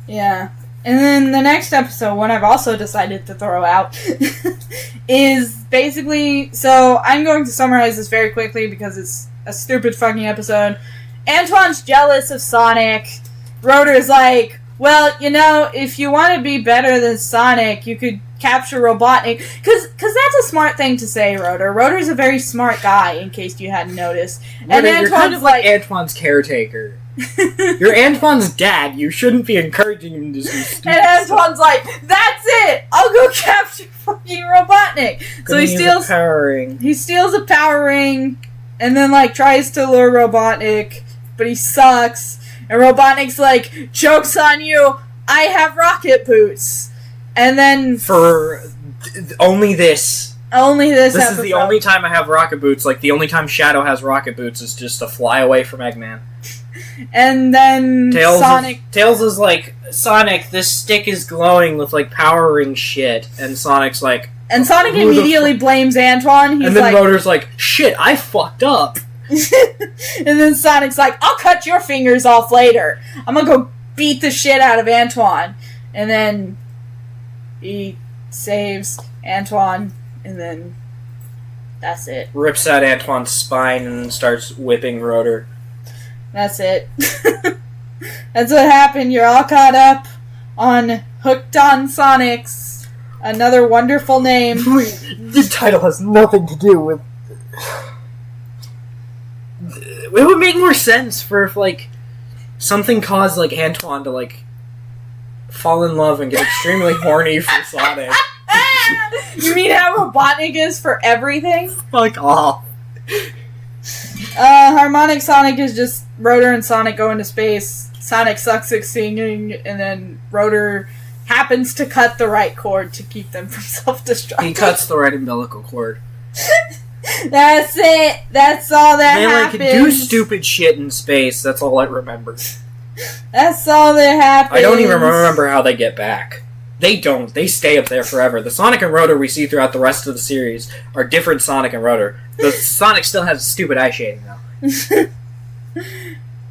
[SPEAKER 4] Yeah. And then the next episode, one I've also decided to throw out, is basically... So, I'm going to summarize this very quickly because it's a stupid fucking episode. Antoine's jealous of Sonic. Rotor's like, well, if you want to be better than Sonic, you could capture Robotnik. Because that's a smart thing to say, Rotor. Rotor's a very smart guy, in case you hadn't noticed.
[SPEAKER 2] And you're kind of like Antoine's caretaker. You're Antoine's dad. You shouldn't be encouraging him to do stupid
[SPEAKER 4] And Antoine's like, that's it! I'll go capture fucking Robotnik! So he steals... He steals a power ring, and then, tries to lure Robotnik, but he sucks. And Robotnik's like, joke's on you, I have rocket boots. And then...
[SPEAKER 2] For only this.
[SPEAKER 4] Only this
[SPEAKER 2] episode. Is the only time I have rocket boots. The only time Shadow has rocket boots is just to fly away from Eggman.
[SPEAKER 4] And then
[SPEAKER 2] Tails is like, Sonic, this stick is glowing with, power ring shit. And Sonic's like...
[SPEAKER 4] And Sonic immediately blames Antoine.
[SPEAKER 2] And then Rotor's like, shit, I fucked up.
[SPEAKER 4] And then Sonic's like, I'll cut your fingers off later. I'm gonna go beat the shit out of Antoine. And then he saves Antoine, and then that's it.
[SPEAKER 2] Rips out Antoine's spine and starts whipping Rotor.
[SPEAKER 4] That's it. That's what happened. You're all caught up on Hooked on Sonics. Another wonderful name.
[SPEAKER 2] The title has nothing to do with... It would make more sense for if, something caused, Antoine to, fall in love and get extremely horny for Sonic.
[SPEAKER 4] You mean how Robotnik is for everything?
[SPEAKER 2] Fuck off.
[SPEAKER 4] Harmonic Sonic is just Rotor and Sonic go into space. Sonic sucks at singing, and then Rotor happens to cut the right cord to keep them from self-destruct.
[SPEAKER 2] He cuts the right umbilical cord.
[SPEAKER 4] That's it. That's all that happens.
[SPEAKER 2] They do stupid shit in space. That's all I remember.
[SPEAKER 4] That's all that happens.
[SPEAKER 2] I don't even remember how they get back. They don't. They stay up there forever. The Sonic and Rotor we see throughout the rest of the series are different Sonic and Rotor. The Sonic still has stupid eye shading, though.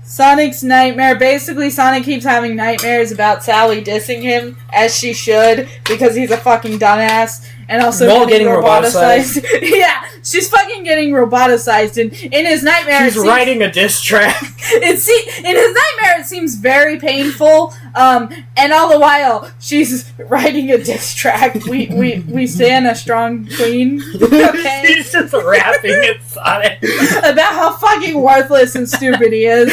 [SPEAKER 4] Sonic's nightmare. Basically, Sonic keeps having nightmares about Sally dissing him, as she should, because he's a fucking dumbass. And also
[SPEAKER 2] while getting roboticized.
[SPEAKER 4] Yeah, she's fucking getting roboticized. And in his nightmare,
[SPEAKER 2] she's writing a diss track.
[SPEAKER 4] In his nightmare, it seems very painful. And all the while, she's writing a diss track. We stand a strong queen. Okay,
[SPEAKER 2] He's just rapping at Sonic
[SPEAKER 4] about how fucking worthless and stupid he is.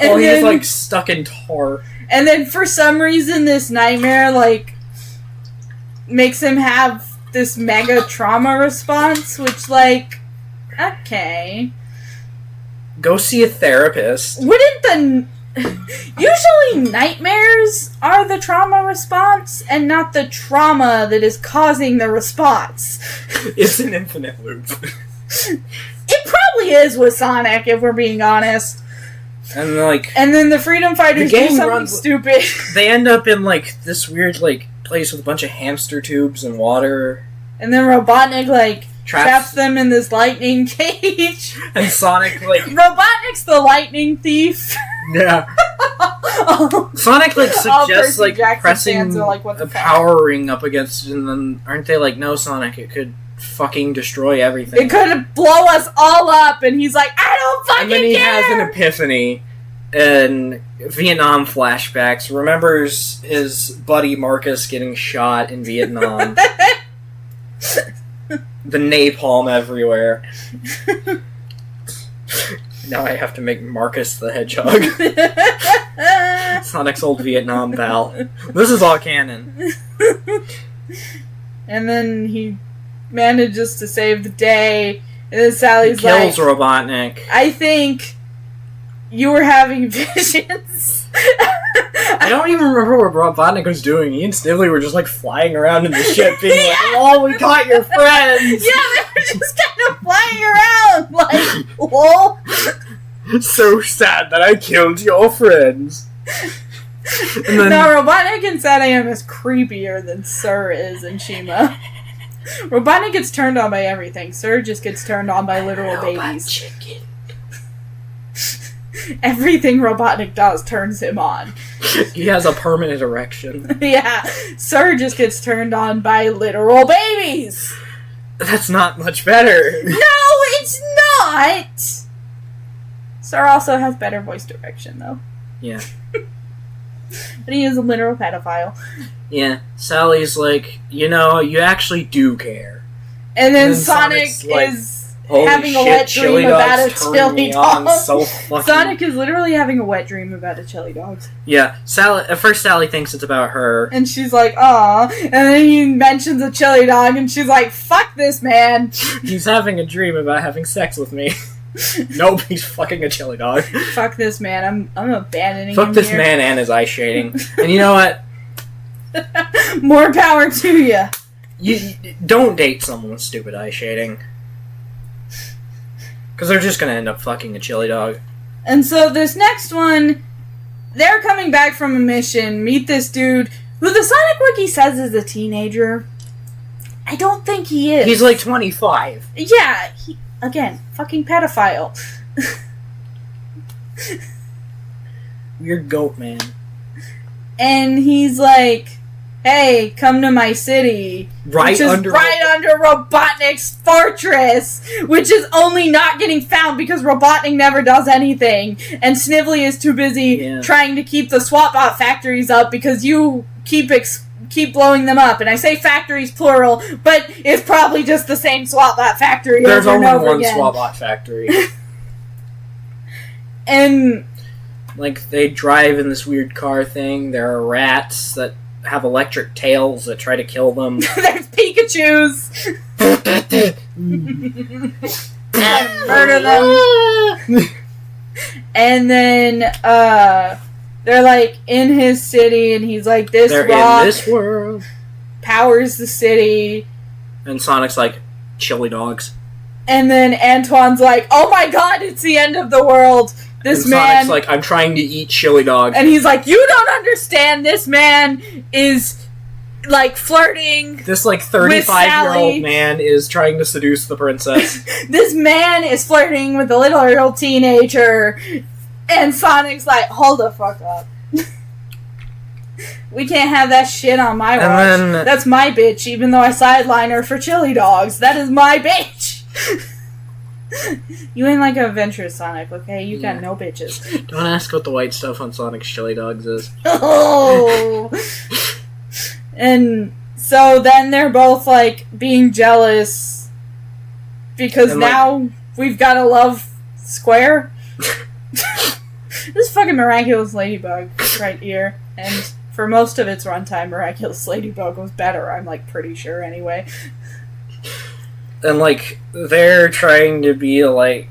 [SPEAKER 4] And
[SPEAKER 2] he's stuck in tar.
[SPEAKER 4] And then for some reason, this nightmare makes him have this mega trauma response, which, okay.
[SPEAKER 2] Go see a therapist.
[SPEAKER 4] Wouldn't Usually nightmares are the trauma response and not the trauma that is causing the response.
[SPEAKER 2] It's an infinite loop.
[SPEAKER 4] It probably is with Sonic, if we're being honest.
[SPEAKER 2] And like,
[SPEAKER 4] And then the Freedom Fighters
[SPEAKER 2] The
[SPEAKER 4] do
[SPEAKER 2] game
[SPEAKER 4] something
[SPEAKER 2] runs-
[SPEAKER 4] stupid.
[SPEAKER 2] they end up in like this weird like place with a bunch of hamster tubes and water.
[SPEAKER 4] And then Robotnik, like, traps
[SPEAKER 2] Traps
[SPEAKER 4] them in this lightning cage.
[SPEAKER 2] and Sonic like
[SPEAKER 4] Robotnik's the lightning thief.
[SPEAKER 2] yeah. Sonic like
[SPEAKER 4] All
[SPEAKER 2] suggests
[SPEAKER 4] Percy
[SPEAKER 2] like
[SPEAKER 4] Jackson
[SPEAKER 2] pressing
[SPEAKER 4] fans are like, what the
[SPEAKER 2] a
[SPEAKER 4] fuck?
[SPEAKER 2] power ring up against it, and then aren't they like, no, Sonic, it could fucking destroy everything.
[SPEAKER 4] It could blow us all up, and he's like, I don't fucking
[SPEAKER 2] And then he
[SPEAKER 4] care!
[SPEAKER 2] has an epiphany and Vietnam flashbacks. Remembers his buddy Marcus getting shot in Vietnam. The napalm everywhere. Now I have to make Marcus the Hedgehog. Sonic's old Vietnam pal. This is all canon.
[SPEAKER 4] And then he manages to save the day, and then Sally's
[SPEAKER 2] Kills
[SPEAKER 4] like,
[SPEAKER 2] Robotnik.
[SPEAKER 4] I think you were having visions.
[SPEAKER 2] I don't even remember what Robotnik was doing. He and Snively were just like flying around in the ship being like, oh, we caught your friends!
[SPEAKER 4] Yeah, they were just kind of flying around, like, lol.
[SPEAKER 2] So sad that I killed your friends. And then,
[SPEAKER 4] No, Robotnik in SatAm is creepier than Sir is in Shima. Robotnik gets turned on by everything. Sir just gets turned on by literal babies.
[SPEAKER 2] chicken.
[SPEAKER 4] Everything Robotnik does turns him on.
[SPEAKER 2] He has a permanent erection.
[SPEAKER 4] Yeah, Sir just gets turned on by literal babies.
[SPEAKER 2] That's not much better.
[SPEAKER 4] No, it's not! Sir also has better voice direction, though.
[SPEAKER 2] Yeah.
[SPEAKER 4] But he is a literal pedophile.
[SPEAKER 2] Yeah. Sally's like, you know, you actually do care.
[SPEAKER 4] And then
[SPEAKER 2] And then
[SPEAKER 4] Sonic
[SPEAKER 2] Sonic's like,
[SPEAKER 4] is
[SPEAKER 2] Holy
[SPEAKER 4] having a
[SPEAKER 2] shit,
[SPEAKER 4] wet
[SPEAKER 2] chili
[SPEAKER 4] dream about a
[SPEAKER 2] dogs turn
[SPEAKER 4] chili
[SPEAKER 2] me on
[SPEAKER 4] dog.
[SPEAKER 2] so fucking...
[SPEAKER 4] Sonic is literally having a wet dream about a chili dog.
[SPEAKER 2] Yeah. Sally. At first, Sally thinks it's about her.
[SPEAKER 4] And she's like, aw. And then he mentions a chili dog, and she's like, fuck this man.
[SPEAKER 2] He's having a dream about having sex with me. Nope, he's fucking a chili dog.
[SPEAKER 4] Fuck this man. I'm abandoning
[SPEAKER 2] Fuck
[SPEAKER 4] him
[SPEAKER 2] this
[SPEAKER 4] here.
[SPEAKER 2] man and his eye shading. And you know what?
[SPEAKER 4] More power to you.
[SPEAKER 2] You don't date someone with stupid eye shading. Because they're just gonna end up fucking a chili dog.
[SPEAKER 4] And so this next one, they're coming back from a mission, meet this dude, who the Sonic Wiki says is a teenager. I don't think he is.
[SPEAKER 2] He's like 25.
[SPEAKER 4] Yeah, again, fucking pedophile.
[SPEAKER 2] Weird goat man.
[SPEAKER 4] And he's like, hey, come to my city.
[SPEAKER 2] Right
[SPEAKER 4] which is
[SPEAKER 2] under...
[SPEAKER 4] right under Robotnik's fortress, which is only not getting found because Robotnik never does anything, and Snively is too busy trying to keep the SWATbot factories up because you keep blowing them up. And I say factories plural, but it's probably just the same SWATbot factory
[SPEAKER 2] There's
[SPEAKER 4] over and
[SPEAKER 2] only
[SPEAKER 4] over
[SPEAKER 2] one
[SPEAKER 4] again.
[SPEAKER 2] SWATbot factory.
[SPEAKER 4] And
[SPEAKER 2] like, they drive in this weird car thing. There are rats that have electric tails that try to kill them.
[SPEAKER 4] there's Pikachus. Murder them. And then they're like in his city, and he's like, this
[SPEAKER 2] They're
[SPEAKER 4] rock
[SPEAKER 2] in this world.
[SPEAKER 4] powers the city.
[SPEAKER 2] And Sonic's like, chili dogs.
[SPEAKER 4] And then Antoine's like, oh my god, it's the end of the world. This
[SPEAKER 2] and
[SPEAKER 4] man.
[SPEAKER 2] Sonic's like, I'm trying to eat chili dogs.
[SPEAKER 4] And he's like, you don't understand. This man is like flirting.
[SPEAKER 2] This like
[SPEAKER 4] Sally.
[SPEAKER 2] 35-year-old man is trying to seduce the princess.
[SPEAKER 4] This man is flirting with a little teenager. And Sonic's like, hold the fuck up. We can't have that shit on my watch.
[SPEAKER 2] then-
[SPEAKER 4] That's my bitch, even though I sideline her for chili dogs. That is my bitch. You ain't like an adventurous Sonic, okay? You got no bitches.
[SPEAKER 2] Don't ask what the white stuff on Sonic's chili dogs is.
[SPEAKER 4] Oh. And so then they're both like being jealous because
[SPEAKER 2] And, like-
[SPEAKER 4] now we've got a love square. This fucking Miraculous Ladybug right here. And for most of its runtime, Miraculous Ladybug was better, I'm like pretty sure anyway.
[SPEAKER 2] And like, they're trying to be like,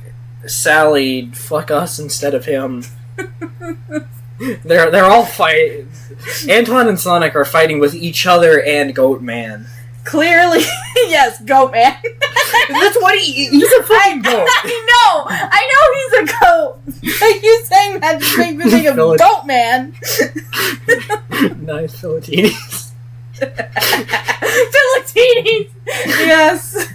[SPEAKER 2] Sally, fuck us instead of him. They're all fighting. Antoine and Sonic are fighting with each other and Goat Man.
[SPEAKER 4] Clearly, yes, Goat Man.
[SPEAKER 2] That's what he's a fucking goat.
[SPEAKER 4] I know he's a goat. Like, you saying that just makes me think of Goat Man.
[SPEAKER 2] Nice Philippines.
[SPEAKER 4] Philippines! Yes.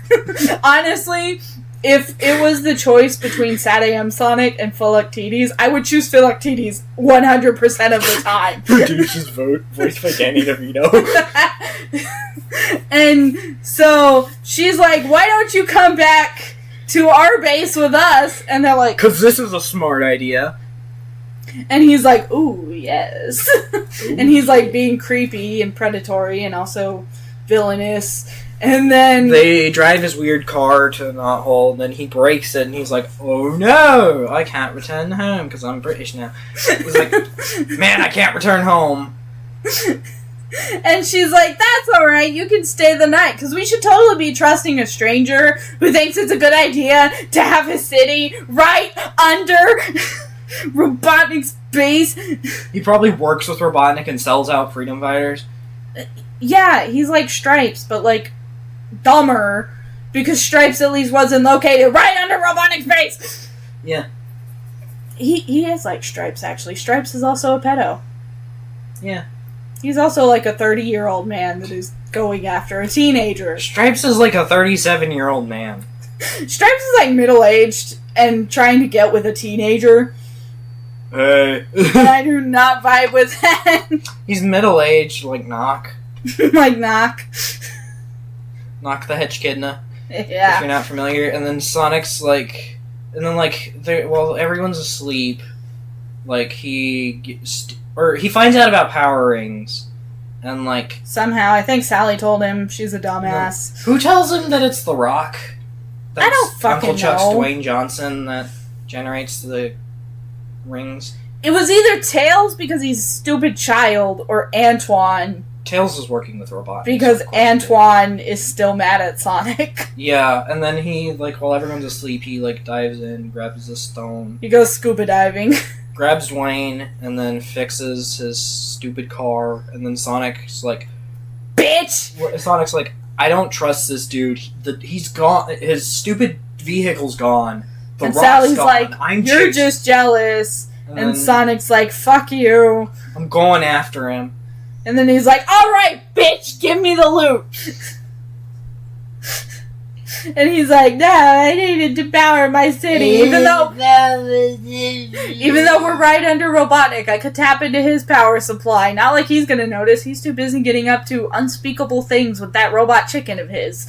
[SPEAKER 4] Honestly, if it was the choice between SatAm Sonic and Philoctetes, I would choose Philoctetes 100% of the time.
[SPEAKER 2] Dude, she's voiced by Danny DeVito.
[SPEAKER 4] And so she's like, why don't you come back to our base with us? And they're like,
[SPEAKER 2] because this is a smart idea.
[SPEAKER 4] and he's like, ooh, yes. And he's like being creepy and predatory and also villainous. And then
[SPEAKER 2] they drive his weird car to a knothole, and then he breaks it, and he's like, oh no, I can't return home because I'm British now. He's like, man, I can't return home.
[SPEAKER 4] And she's like, that's alright, you can stay the night, because we should totally be trusting a stranger who thinks it's a good idea to have his city right under Robotnik's base.
[SPEAKER 2] He probably works with Robotnik and sells out freedom fighters.
[SPEAKER 4] Yeah, he's like Stripes, but like dumber, because Stripes at least wasn't located right under Robotnik's base.
[SPEAKER 2] Yeah.
[SPEAKER 4] He is like Stripes, actually. Stripes is also a pedo.
[SPEAKER 2] Yeah.
[SPEAKER 4] He's also like a 30-year-old man that is going after a teenager.
[SPEAKER 2] Stripes is like a 37-year-old man.
[SPEAKER 4] Stripes is like middle-aged and trying to get with a teenager.
[SPEAKER 2] Hey.
[SPEAKER 4] And I do not vibe with that.
[SPEAKER 2] He's middle-aged, like Knock.
[SPEAKER 4] Like Knock.
[SPEAKER 2] Knock the Hedgehog. If
[SPEAKER 4] Yeah.
[SPEAKER 2] you're not familiar. And then Sonic's like... And then like... Well, everyone's asleep. Like, he finds out about Power Rings. And like...
[SPEAKER 4] Somehow, I think Sally told him she's a dumbass.
[SPEAKER 2] Who tells him that it's The Rock?
[SPEAKER 4] I don't fucking
[SPEAKER 2] Uncle Chuck's
[SPEAKER 4] know.
[SPEAKER 2] Dwayne Johnson that generates the rings.
[SPEAKER 4] It was either Tails because he's a stupid child, or Antoine
[SPEAKER 2] Tails is working with robots.
[SPEAKER 4] because
[SPEAKER 2] of course he did.
[SPEAKER 4] Antoine is still mad at Sonic.
[SPEAKER 2] Yeah, and then he, like, while everyone's asleep, he, like, dives in, grabs a stone,
[SPEAKER 4] He goes scuba diving.
[SPEAKER 2] grabs Dwayne, and then fixes his stupid car, and then Sonic's like, I don't trust this dude. He's gone. His stupid vehicle's gone. The
[SPEAKER 4] And
[SPEAKER 2] rock's
[SPEAKER 4] Sally's
[SPEAKER 2] gone.
[SPEAKER 4] like,
[SPEAKER 2] I'm
[SPEAKER 4] you're
[SPEAKER 2] chasing-
[SPEAKER 4] just jealous.
[SPEAKER 2] And
[SPEAKER 4] And
[SPEAKER 2] then
[SPEAKER 4] Sonic's like, fuck you.
[SPEAKER 2] I'm going after him.
[SPEAKER 4] And then he's like, alright, bitch, give me the loot. And he's like, nah, I need to devour my city. Even though we're right under Robotnik, I could tap into his power supply. Not like he's gonna notice. He's too busy getting up to unspeakable things with that robot chicken of his.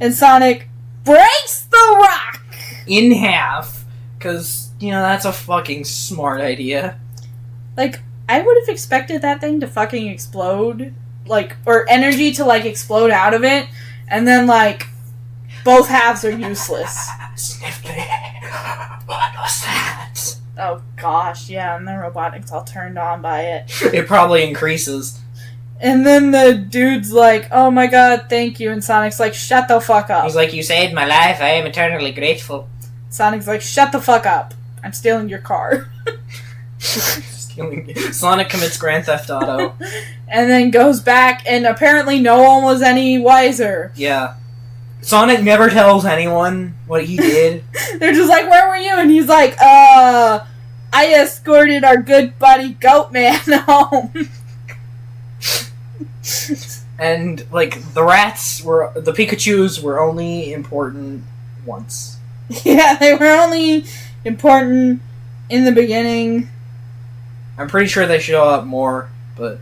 [SPEAKER 4] And Sonic breaks the rock!
[SPEAKER 2] In half. Because, you know, that's a fucking smart idea.
[SPEAKER 4] Like, I would have expected that thing to fucking explode. Like, or energy to, like, explode out of it. And then, like, both halves are useless.
[SPEAKER 2] Snively. What was that?
[SPEAKER 4] Oh, gosh, yeah, and then Robotnik's all turned on by it.
[SPEAKER 2] It probably increases.
[SPEAKER 4] And then the dude's like, oh my god, thank you. And Sonic's like, shut the fuck up.
[SPEAKER 2] He's like, you saved my life. I am eternally grateful.
[SPEAKER 4] Sonic's like, shut the fuck up. I'm stealing your car.
[SPEAKER 2] Sonic commits Grand Theft Auto.
[SPEAKER 4] And then goes back, and apparently no one was any wiser.
[SPEAKER 2] Yeah. Sonic never tells anyone what he did.
[SPEAKER 4] They're just like, where were you? And he's like, I escorted our good buddy Goat Man home.
[SPEAKER 2] And, like, the Pikachus were only important once.
[SPEAKER 4] Yeah, they were only important in the beginning.
[SPEAKER 2] I'm pretty sure they show up more, but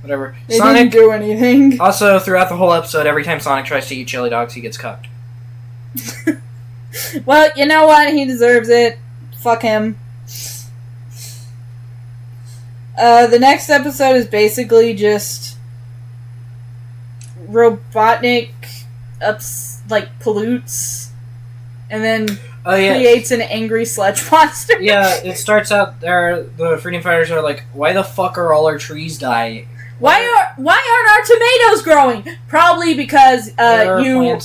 [SPEAKER 2] whatever.
[SPEAKER 4] They
[SPEAKER 2] Sonic
[SPEAKER 4] didn't do anything.
[SPEAKER 2] also, throughout the whole episode, every time Sonic tries to eat chili dogs, he gets cucked.
[SPEAKER 4] Well, you know what? He deserves it. Fuck him. The next episode is basically just Robotnik pollutes and then
[SPEAKER 2] Oh yeah.
[SPEAKER 4] creates an angry sludge monster.
[SPEAKER 2] Yeah, it starts out there, the Freedom Fighters are like, why the fuck are all our trees dying?
[SPEAKER 4] Why aren't our tomatoes growing? Probably because you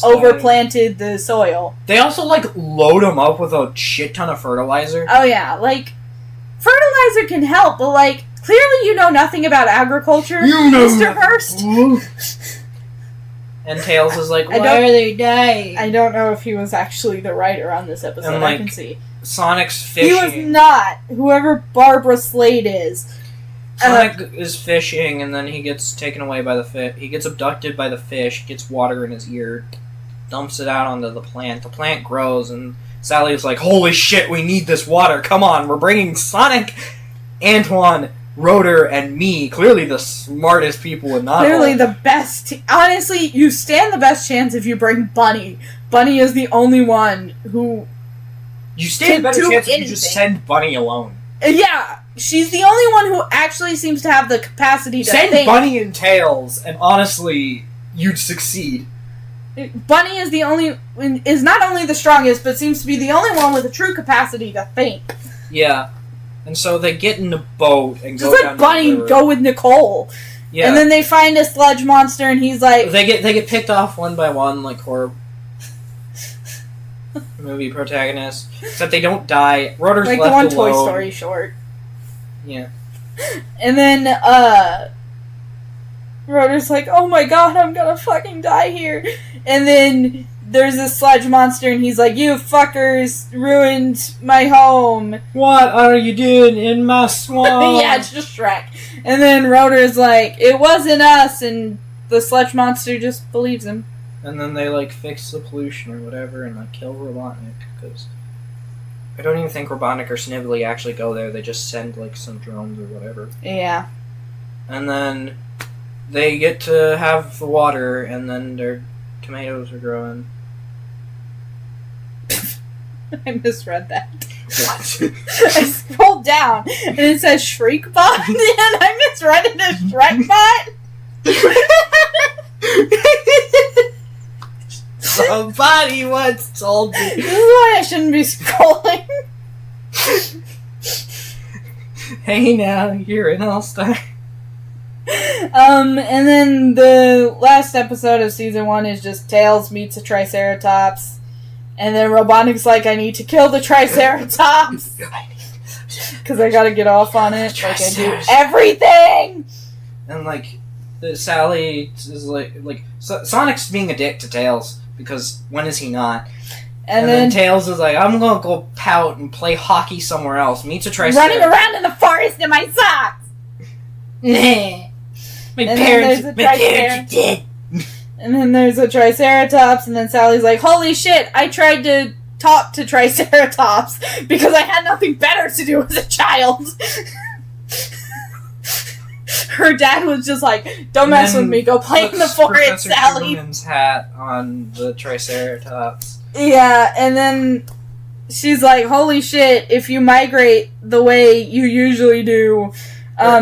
[SPEAKER 4] overplanted the soil.
[SPEAKER 2] They also, like, load them up with a shit ton of fertilizer.
[SPEAKER 4] Oh, yeah. Like, fertilizer can help, but, like, clearly you know nothing about agriculture, Mr. Hurst.
[SPEAKER 2] And Tails is like, why are they dying?
[SPEAKER 4] I don't know if he was actually the writer on this episode.
[SPEAKER 2] And, like,
[SPEAKER 4] I can see.
[SPEAKER 2] Sonic's fishing.
[SPEAKER 4] He was not. Whoever Barbara Slade is.
[SPEAKER 2] Sonic is fishing, and then he gets taken away by the fish. He gets abducted by the fish, gets water in his ear, dumps it out onto the plant. The plant grows, and Sally's like, holy shit, we need this water. Come on, we're bringing Sonic, Antoine, Rotor, and me. Clearly the smartest people in Nautilus.
[SPEAKER 4] Clearly the best. Honestly, you stand the best chance if you bring Bunny. Bunny is the only one who...
[SPEAKER 2] You stand a better chance if you just send Bunny alone.
[SPEAKER 4] Yeah, she's the only one who actually seems to have the capacity to
[SPEAKER 2] send
[SPEAKER 4] think.
[SPEAKER 2] Bunny and Tails, and honestly, you'd succeed.
[SPEAKER 4] Bunny is not only the strongest, but seems to be the only one with a true capacity to think.
[SPEAKER 2] Yeah, and so they get in a boat and go
[SPEAKER 4] just
[SPEAKER 2] down
[SPEAKER 4] like Bunny
[SPEAKER 2] the river.
[SPEAKER 4] Go with Nicole. Yeah, and then they find a sludge monster, and he's like,
[SPEAKER 2] they get picked off one by one, like horror movie protagonists. Except they don't die. Rotor's
[SPEAKER 4] like
[SPEAKER 2] left
[SPEAKER 4] the one
[SPEAKER 2] alone.
[SPEAKER 4] Toy Story short.
[SPEAKER 2] Yeah.
[SPEAKER 4] And then, Rotor's like, oh my god, I'm gonna fucking die here. And then there's this sludge monster, and he's like, you fuckers ruined my home.
[SPEAKER 2] What are you doing in my swamp?
[SPEAKER 4] Yeah, it's just Shrek. And then Rotor's like, it wasn't us, and the sludge monster just believes him.
[SPEAKER 2] And then they, like, fix the pollution or whatever and, like, kill Robotnik, because I don't even think Robotnik or Snively actually go there. They just send, like, some drones or whatever.
[SPEAKER 4] Yeah.
[SPEAKER 2] And then they get to have the water, and then their tomatoes are growing.
[SPEAKER 4] I misread that.
[SPEAKER 2] What?
[SPEAKER 4] I scrolled down, and it says Shriekbot, and I misread it as Shrekbot.
[SPEAKER 2] Somebody once told me.
[SPEAKER 4] This is why I shouldn't be scrolling.
[SPEAKER 2] Hey now, you're an all-star.
[SPEAKER 4] And then the last episode of season 1 is just Tails meets a Triceratops. And then Robotnik's like, I need to kill the Triceratops. Because I gotta get off on it. Like, I do everything!
[SPEAKER 2] And, like, Sally is like Sonic's being a dick to Tails. Because when is he not? And then Tails is like, I'm gonna go pout and play hockey somewhere else. Meets a Triceratops.
[SPEAKER 4] Running around in the forest in my socks!
[SPEAKER 2] Nah. My parents are dead.
[SPEAKER 4] And then there's a Triceratops, and then Sally's like, holy shit, I tried to talk to Triceratops because I had nothing better to do as a child. Her dad was just like, don't mess with me, go play in the forest,
[SPEAKER 2] Professor
[SPEAKER 4] Sally.
[SPEAKER 2] Truman's hat on the Triceratops.
[SPEAKER 4] Yeah, and then she's like, holy shit, if you migrate the way you usually do,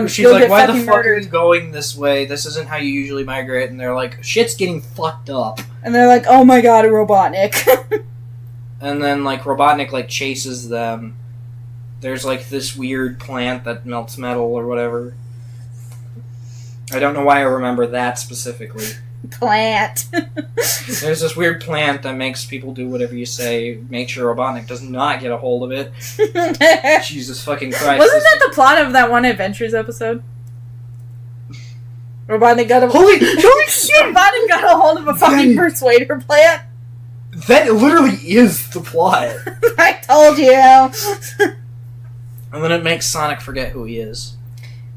[SPEAKER 2] she's
[SPEAKER 4] you'll
[SPEAKER 2] like,
[SPEAKER 4] get
[SPEAKER 2] why the
[SPEAKER 4] fucking
[SPEAKER 2] fuck
[SPEAKER 4] murdered.
[SPEAKER 2] are you going this way? This isn't how you usually migrate. And they're like, shit's getting fucked up.
[SPEAKER 4] And they're like, oh my god, a Robotnik.
[SPEAKER 2] And then, like, Robotnik, like, chases them. There's, like, this weird plant that melts metal or whatever. I don't know why I remember that specifically.
[SPEAKER 4] Plant.
[SPEAKER 2] There's this weird plant that makes people do whatever you say. Make sure Robotnik does not get a hold of it. Jesus fucking Christ.
[SPEAKER 4] Wasn't that the plot of that one Adventures episode? Robotnik got a
[SPEAKER 2] Holy shit!
[SPEAKER 4] Robotnik got a hold of a fucking persuader plant.
[SPEAKER 2] That literally is the plot.
[SPEAKER 4] I told you.
[SPEAKER 2] And then it makes Sonic forget who he is.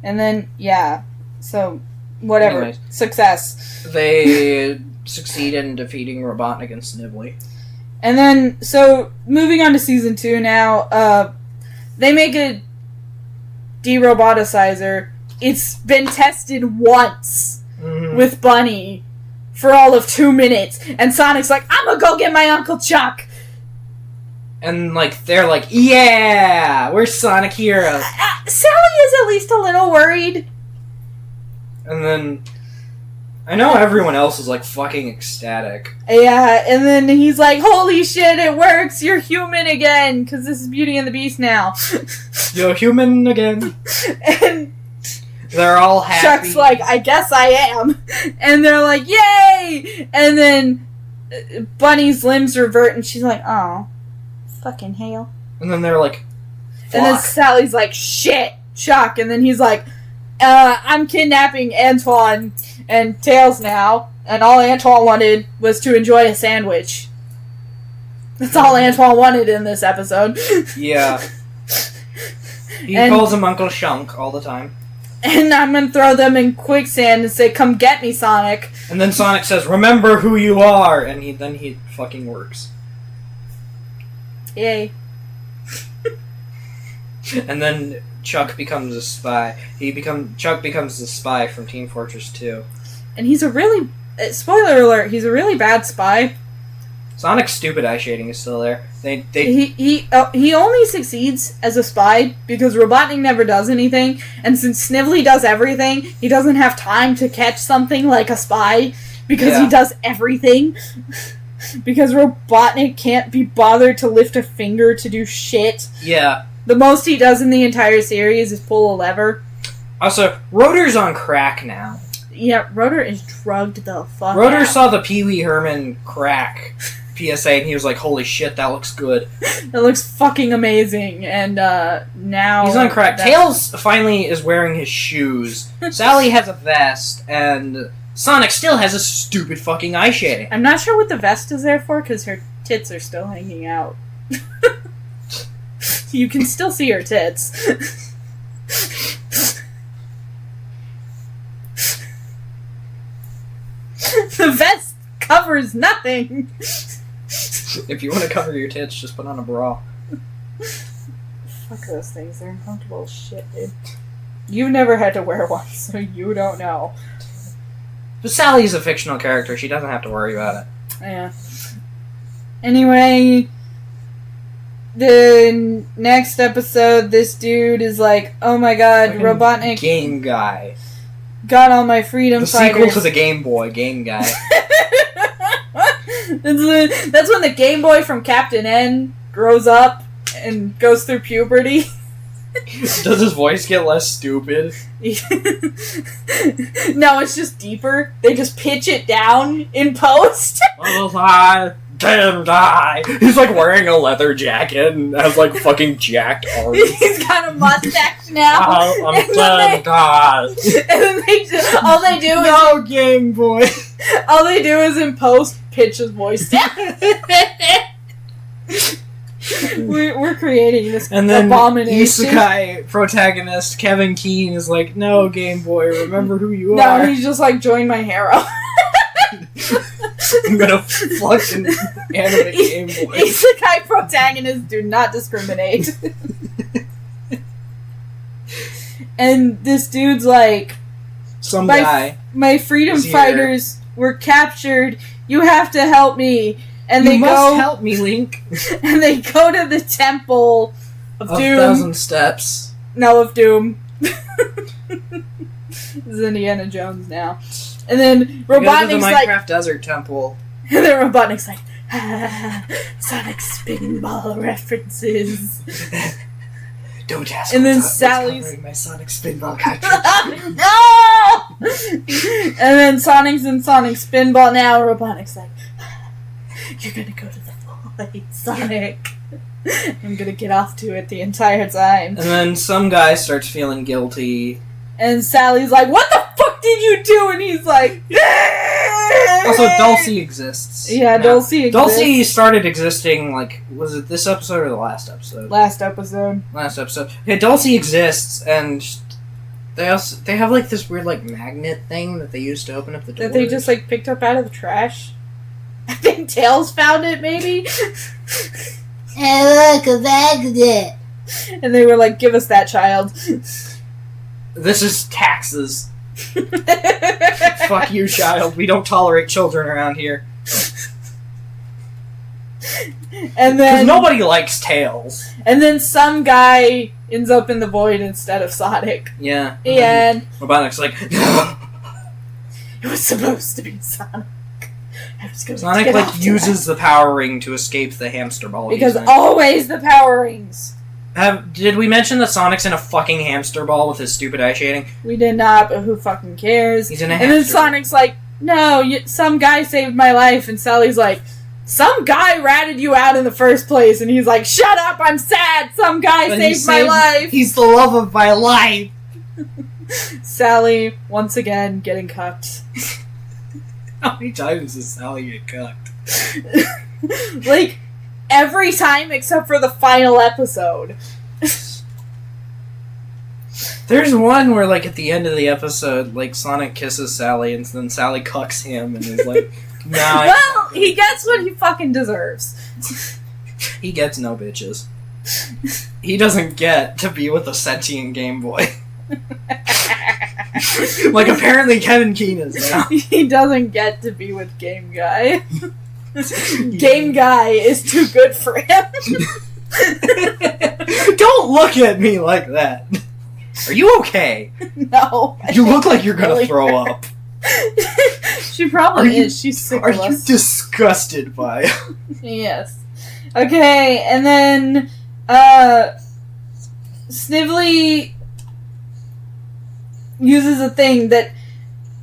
[SPEAKER 4] And then, yeah. So, whatever.
[SPEAKER 2] Anyways.
[SPEAKER 4] Success.
[SPEAKER 2] They succeed in defeating Robotnik and Snively.
[SPEAKER 4] And then, so, moving on to season 2 now, they make a de-roboticizer. It's been tested once with Bunny for all of 2 minutes. And Sonic's like, I'm gonna go get my Uncle Chuck.
[SPEAKER 2] And, like, they're like, yeah, we're Sonic heroes.
[SPEAKER 4] Sally is at least a little worried.
[SPEAKER 2] And then, I know everyone else is, like, fucking ecstatic.
[SPEAKER 4] Yeah, and then he's like, holy shit, it works, you're human again, because this is Beauty and the Beast now.
[SPEAKER 2] You're human again.
[SPEAKER 4] And
[SPEAKER 2] They're all happy.
[SPEAKER 4] Chuck's like, I guess I am. And they're like, yay! And then Bunny's limbs revert, and she's like, oh, fucking hell.
[SPEAKER 2] And then they're like, fuck.
[SPEAKER 4] And then Sally's like, shit, Chuck. And then he's like, I'm kidnapping Antoine and Tails now. And all Antoine wanted was to enjoy a sandwich. That's all Antoine wanted in this episode.
[SPEAKER 2] Yeah. He
[SPEAKER 4] And-
[SPEAKER 2] calls him Uncle Shunk all the time.
[SPEAKER 4] And I'm gonna throw them in quicksand and say, come get me, Sonic.
[SPEAKER 2] And then Sonic says, remember who you are! And then he fucking works.
[SPEAKER 4] Yay.
[SPEAKER 2] And then Chuck becomes a spy. Chuck becomes the spy from Team Fortress 2.
[SPEAKER 4] And he's a really... spoiler alert, he's a really bad spy.
[SPEAKER 2] Sonic's stupid eye shading is still there.
[SPEAKER 4] He only succeeds as a spy because Robotnik never does anything, and since Snively does everything, he doesn't have time to catch something like a spy because he does everything. Because Robotnik can't be bothered to lift a finger to do shit.
[SPEAKER 2] Yeah.
[SPEAKER 4] The most he does in the entire series is pull a lever.
[SPEAKER 2] Also, Rotor's on crack now.
[SPEAKER 4] Yeah, Rotor is drugged the fuck
[SPEAKER 2] Rotor
[SPEAKER 4] out.
[SPEAKER 2] saw the Pee Wee Herman crack PSA and he was like, holy shit, that looks good.
[SPEAKER 4] It looks fucking amazing, and now...
[SPEAKER 2] He's on crack. Tails finally is wearing his shoes. Sally has a vest, and Sonic still has a stupid fucking eye shading.
[SPEAKER 4] I'm not sure what the vest is there for, because her tits are still hanging out. You can still see her tits. The vest covers nothing.
[SPEAKER 2] If you want to cover your tits, just put on a bra.
[SPEAKER 4] Fuck those things. They're uncomfortable as shit, dude. You've never had to wear one, so you don't know.
[SPEAKER 2] But Sally's a fictional character. She doesn't have to worry about it.
[SPEAKER 4] Yeah. Anyway, the next episode, this dude is like, oh my god,
[SPEAKER 2] Fucking
[SPEAKER 4] Robotnik
[SPEAKER 2] Game Guy.
[SPEAKER 4] got all my freedom
[SPEAKER 2] The
[SPEAKER 4] fighters.
[SPEAKER 2] sequel to the Game Boy, Game Guy.
[SPEAKER 4] That's when the Game Boy from Captain N grows up and goes through puberty.
[SPEAKER 2] Does his voice get less stupid?
[SPEAKER 4] No, it's just deeper. They just pitch it down in post.
[SPEAKER 2] Game Guy. He's like wearing a leather jacket and has like fucking jacked arms.
[SPEAKER 4] He's got a mustache now.
[SPEAKER 2] I'm
[SPEAKER 4] And then
[SPEAKER 2] Game Guy.
[SPEAKER 4] And then they just, all they do is
[SPEAKER 2] No Game Boy.
[SPEAKER 4] all they do is in post pitch his voice down. We're creating this
[SPEAKER 2] And then
[SPEAKER 4] abomination.
[SPEAKER 2] Isekai protagonist Kevin Keane is like, no Game Boy, remember who you
[SPEAKER 4] No,
[SPEAKER 2] are.
[SPEAKER 4] he's just like, join my harem.
[SPEAKER 2] I'm gonna fucking animate Game Boy.
[SPEAKER 4] Isekai protagonists do not discriminate. And this dude's like,
[SPEAKER 2] Some
[SPEAKER 4] my,
[SPEAKER 2] guy.
[SPEAKER 4] my freedom
[SPEAKER 2] is here.
[SPEAKER 4] fighters were captured. You have to help me. And
[SPEAKER 2] You
[SPEAKER 4] they
[SPEAKER 2] must
[SPEAKER 4] go
[SPEAKER 2] help me, Link.
[SPEAKER 4] and they go to the temple of
[SPEAKER 2] A
[SPEAKER 4] Doom.
[SPEAKER 2] 1,000 steps.
[SPEAKER 4] No, of Doom. This is Indiana Jones now. And then
[SPEAKER 2] We go to the
[SPEAKER 4] Robotnik's like,
[SPEAKER 2] Minecraft Desert Temple.
[SPEAKER 4] and then Robotnik's like, Sonic Spinball references.
[SPEAKER 2] Don't ask
[SPEAKER 4] And then
[SPEAKER 2] what's
[SPEAKER 4] Sally's-
[SPEAKER 2] covering my Sonic Spinball cartridge.
[SPEAKER 4] No! And then Sonic's in Sonic Spinball now. Robotnik's like, you're gonna go to the void, Sonic. I'm gonna get off to it the entire time.
[SPEAKER 2] And then some guy starts feeling guilty.
[SPEAKER 4] And Sally's like, what the fuck did you do? And he's like,
[SPEAKER 2] Also, Dulcie exists.
[SPEAKER 4] Yeah,
[SPEAKER 2] now.
[SPEAKER 4] Dulcie exists.
[SPEAKER 2] Dulcie started existing, like, was it this episode or the last episode?
[SPEAKER 4] Last episode.
[SPEAKER 2] Last episode. Okay, Dulcie exists, and they have, like, this weird, like, magnet thing that they use to open up the door.
[SPEAKER 4] That they just, like, picked up out of the trash. I think Tails found it, maybe?
[SPEAKER 3] Hey, look, a magnet.
[SPEAKER 4] And they were like, give us that child.
[SPEAKER 2] This is taxes. Fuck you, child. We don't tolerate children around here.
[SPEAKER 4] And
[SPEAKER 2] Because
[SPEAKER 4] then
[SPEAKER 2] nobody likes Tails.
[SPEAKER 4] and then some guy ends up in the void instead of Sonic.
[SPEAKER 2] Yeah.
[SPEAKER 4] And
[SPEAKER 2] Robotnik's like, no.
[SPEAKER 4] it was supposed to be Sonic. I was gonna
[SPEAKER 2] Sonic,
[SPEAKER 4] get
[SPEAKER 2] like,
[SPEAKER 4] off to
[SPEAKER 2] uses the power ring to escape the hamster ball.
[SPEAKER 4] that. Because
[SPEAKER 2] he's in.
[SPEAKER 4] always the power rings.
[SPEAKER 2] Did we mention that Sonic's in a fucking hamster ball with his stupid eye shading?
[SPEAKER 4] We did not, but who fucking cares?
[SPEAKER 2] He's in a
[SPEAKER 4] And then
[SPEAKER 2] hamster ball.
[SPEAKER 4] Sonic's like, no, some guy saved my life. And Sally's like, some guy ratted you out in the first place. And he's like, shut up, I'm sad. Some guy saved my life.
[SPEAKER 2] He's the love of my life.
[SPEAKER 4] Sally, once again, getting cucked.
[SPEAKER 2] How many times does Sally get cucked?
[SPEAKER 4] Like, every time except for the final episode.
[SPEAKER 2] There's one where, like, at the end of the episode, like, Sonic kisses Sally, and then Sally cucks him, and is like, nah.
[SPEAKER 4] Well, he gets what he fucking deserves.
[SPEAKER 2] He gets no bitches. He doesn't get to be with a sentient Game Boy. Like, apparently Kevin Keane is now.
[SPEAKER 4] He doesn't get to be with Game Guy. Game Guy is too good for him.
[SPEAKER 2] Don't look at me like that. Are you okay?
[SPEAKER 4] No.
[SPEAKER 2] You look like you're gonna throw up.
[SPEAKER 4] She probably is. She's sick
[SPEAKER 2] Are
[SPEAKER 4] of
[SPEAKER 2] you
[SPEAKER 4] us.
[SPEAKER 2] disgusted by it?
[SPEAKER 4] Yes. Okay, and then, Snively uses a thing that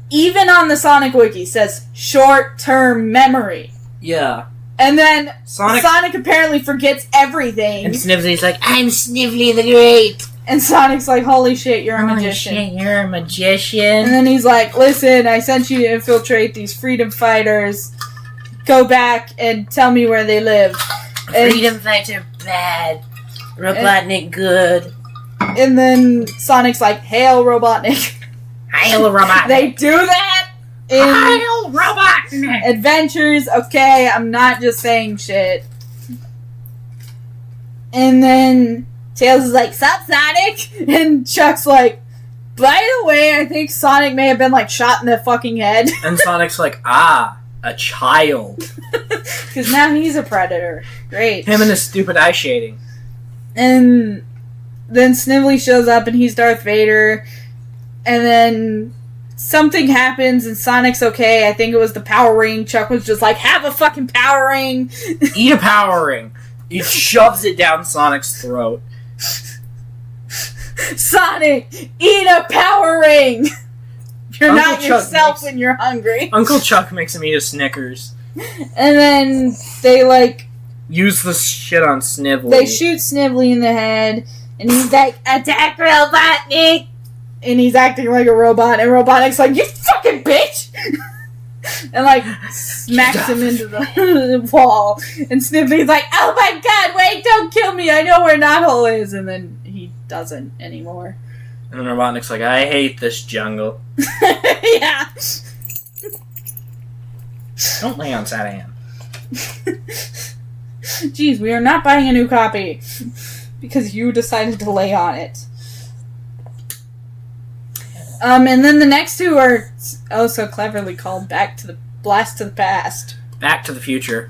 [SPEAKER 4] even on the Sonic Wiki says short-term memory.
[SPEAKER 2] Yeah.
[SPEAKER 4] And then
[SPEAKER 2] Sonic
[SPEAKER 4] apparently forgets everything.
[SPEAKER 2] and Snively's like, I'm Snively the Great.
[SPEAKER 4] And Sonic's like, holy shit, you're a magician.
[SPEAKER 3] Shit, you're a magician.
[SPEAKER 4] And then he's like, listen, I sent you to infiltrate these freedom fighters. Go back and tell me where they live. And,
[SPEAKER 3] Freedom fighter bad. Robotnik good.
[SPEAKER 4] and then Sonic's like, hail Robotnik.
[SPEAKER 3] Hail Robotnik.
[SPEAKER 4] They do that in
[SPEAKER 3] Hail Robotnik.
[SPEAKER 4] Adventures. Okay, I'm not just saying shit. And then Tails is like, sup, Sonic? And Chuck's like, by the way, I think Sonic may have been, like, shot in the fucking head.
[SPEAKER 2] And Sonic's like, a child.
[SPEAKER 4] Because now he's a predator. Great.
[SPEAKER 2] Him and his stupid eye shading.
[SPEAKER 4] And then Snively shows up and he's Darth Vader. And then something happens and Sonic's okay. I think it was the power ring. Chuck was just like, have a fucking power ring.
[SPEAKER 2] Eat a power ring. He shoves it down Sonic's throat.
[SPEAKER 4] Sonic, eat a power ring. You're
[SPEAKER 2] Uncle
[SPEAKER 4] not
[SPEAKER 2] Chuck
[SPEAKER 4] yourself
[SPEAKER 2] makes-
[SPEAKER 4] when you're hungry.
[SPEAKER 2] Uncle Chuck makes him eat a Snickers.
[SPEAKER 4] And then they like
[SPEAKER 2] Use the shit on Snively.
[SPEAKER 4] they shoot Snively in the head, and he's like, attack Robotnik. And he's acting like a robot, and Robotnik's like, you fucking bitch. And like smacks him into the wall. And Snively's like, oh my god, wait, don't kill me. I know where Knothole is. And then he doesn't anymore.
[SPEAKER 2] And then Robotnik's like, I hate this jungle.
[SPEAKER 4] Yeah.
[SPEAKER 2] Don't lay on SatAm.
[SPEAKER 4] Jeez, we are not buying a new copy because you decided to lay on it. And then the next two are so cleverly called Back to the Blast to the Past.
[SPEAKER 2] Back to the Future.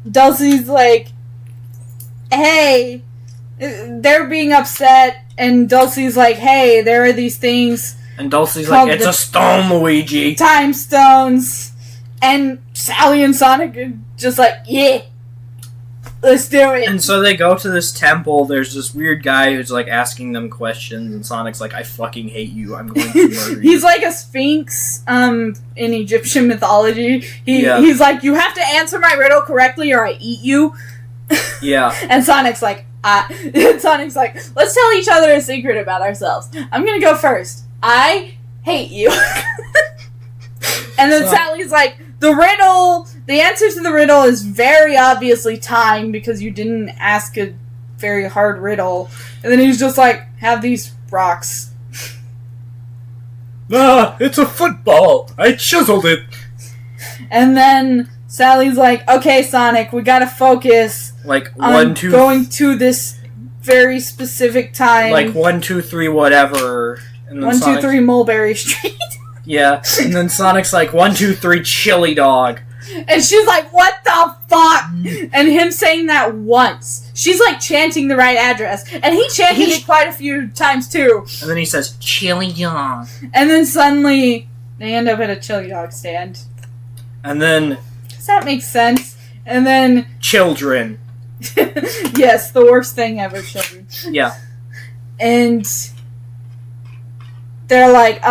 [SPEAKER 4] Dulcie's like, hey, they're being upset, and Dulcie's like, hey, there are these things,
[SPEAKER 2] And Dulcie's
[SPEAKER 4] Called
[SPEAKER 2] like, it's
[SPEAKER 4] the-
[SPEAKER 2] a stone, Luigi.
[SPEAKER 4] time stones, and Sally and Sonic are just like, yeah, let's do it.
[SPEAKER 2] And so they go to this temple. There's this weird guy who's like asking them questions, and Sonic's like, I fucking hate you. I'm going to murder you.
[SPEAKER 4] He's like a sphinx in Egyptian mythology.
[SPEAKER 2] Yeah.
[SPEAKER 4] He's like, you have to answer my riddle correctly or I eat you.
[SPEAKER 2] Yeah.
[SPEAKER 4] And Sonic's like, let's tell each other a secret about ourselves. I'm gonna go first. I hate you. And then
[SPEAKER 2] So-
[SPEAKER 4] Sally's like, the answer to the riddle is very obviously time because you didn't ask a very hard riddle. And then he's just like, have these rocks.
[SPEAKER 2] Ah, it's a football. I chiseled it.
[SPEAKER 4] And then Sally's like, okay, Sonic, we gotta focus
[SPEAKER 2] Like
[SPEAKER 4] on
[SPEAKER 2] 1, 2,
[SPEAKER 4] going to this very specific time.
[SPEAKER 2] like 1, 2, 3, whatever. And then
[SPEAKER 4] 1, 2,
[SPEAKER 2] Sonic-
[SPEAKER 4] 3 Mulberry Street.
[SPEAKER 2] Yeah. And then Sonic's like 1, 2, 3 chili dog.
[SPEAKER 4] And she's like, what the fuck? And him saying that once. She's like chanting the right address. And he chanted it quite a few times too.
[SPEAKER 2] And then he says chili dog.
[SPEAKER 4] And then suddenly they end up at a chili dog stand.
[SPEAKER 2] And then
[SPEAKER 4] Does that make sense? And then
[SPEAKER 2] children.
[SPEAKER 4] Yes, the worst thing ever, children.
[SPEAKER 2] Yeah.
[SPEAKER 4] And they're like,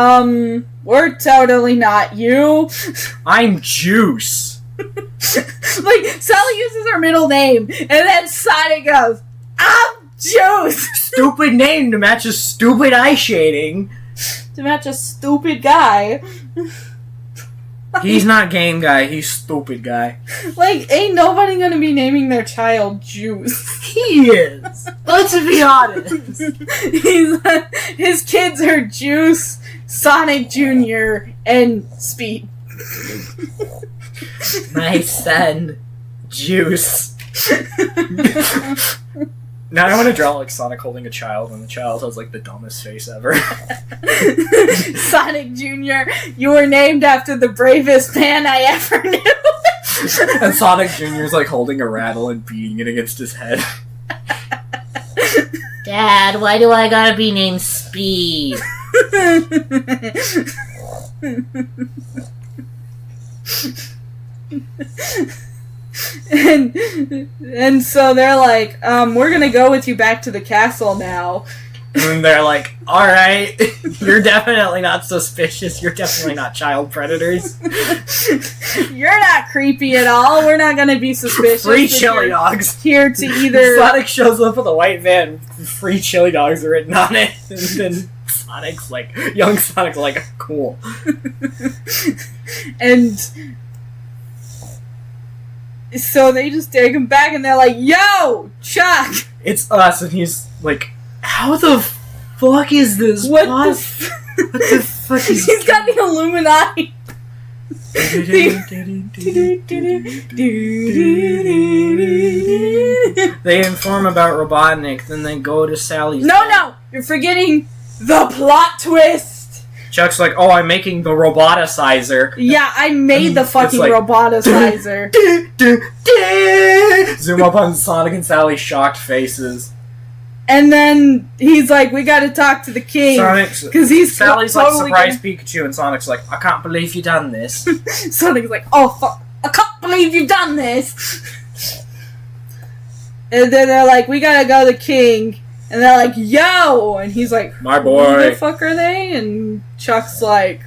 [SPEAKER 4] we're totally not you.
[SPEAKER 2] I'm Juice.
[SPEAKER 4] Like, Sally uses her middle name, and then Sonic goes, I'm Juice!
[SPEAKER 2] Stupid name to match a stupid eye shading.
[SPEAKER 4] To match a stupid guy.
[SPEAKER 2] He's not game guy, he's stupid guy.
[SPEAKER 4] Like, ain't nobody gonna be naming their child Juice.
[SPEAKER 2] He is. Let's be honest.
[SPEAKER 4] His kids are Juice, Sonic Jr., and Speed.
[SPEAKER 2] My son, Juice. Now I want to draw like Sonic holding a child, and the child has like the dumbest face ever.
[SPEAKER 4] Sonic Jr., you were named after the bravest man I ever knew.
[SPEAKER 2] And Sonic Jr. is like holding a rattle and beating it against his head.
[SPEAKER 3] Dad, why do I gotta be named Speed?
[SPEAKER 4] and so they're like, we're gonna go with you back to the castle now.
[SPEAKER 2] And they're like, alright, you're definitely not suspicious, you're definitely not child predators.
[SPEAKER 4] You're not creepy at all, we're not gonna be suspicious.
[SPEAKER 2] Free chili dogs.
[SPEAKER 4] Here to either...
[SPEAKER 2] Sonic shows up with a white van, free chili dogs are written on it, and then Sonic's like, young Sonic's like, cool.
[SPEAKER 4] And so they just take him back and they're like, yo, Chuck!
[SPEAKER 2] It's us, and he's like, how the fuck is this?
[SPEAKER 4] What the
[SPEAKER 2] what the fuck is
[SPEAKER 4] He's got the Illuminati!
[SPEAKER 2] They inform about Robotnik, then they go to Sally's.
[SPEAKER 4] No, you're forgetting the plot twist!
[SPEAKER 2] Chuck's like, oh, I'm making the roboticizer.
[SPEAKER 4] Yeah, I made the fucking
[SPEAKER 2] like,
[SPEAKER 4] roboticizer.
[SPEAKER 2] Zoom up on Sonic and Sally's shocked faces.
[SPEAKER 4] And then he's like, we gotta talk to the king. Because he's
[SPEAKER 2] Sally's
[SPEAKER 4] totally
[SPEAKER 2] like, surprise Pikachu, and Sonic's like, I can't believe you done this.
[SPEAKER 4] Sonic's like, oh fuck, I can't believe you've done this. And then they're like, we gotta go to the king. And they're like, yo! And he's like,
[SPEAKER 2] my boy.
[SPEAKER 4] Who the fuck are they? And Chuck's like,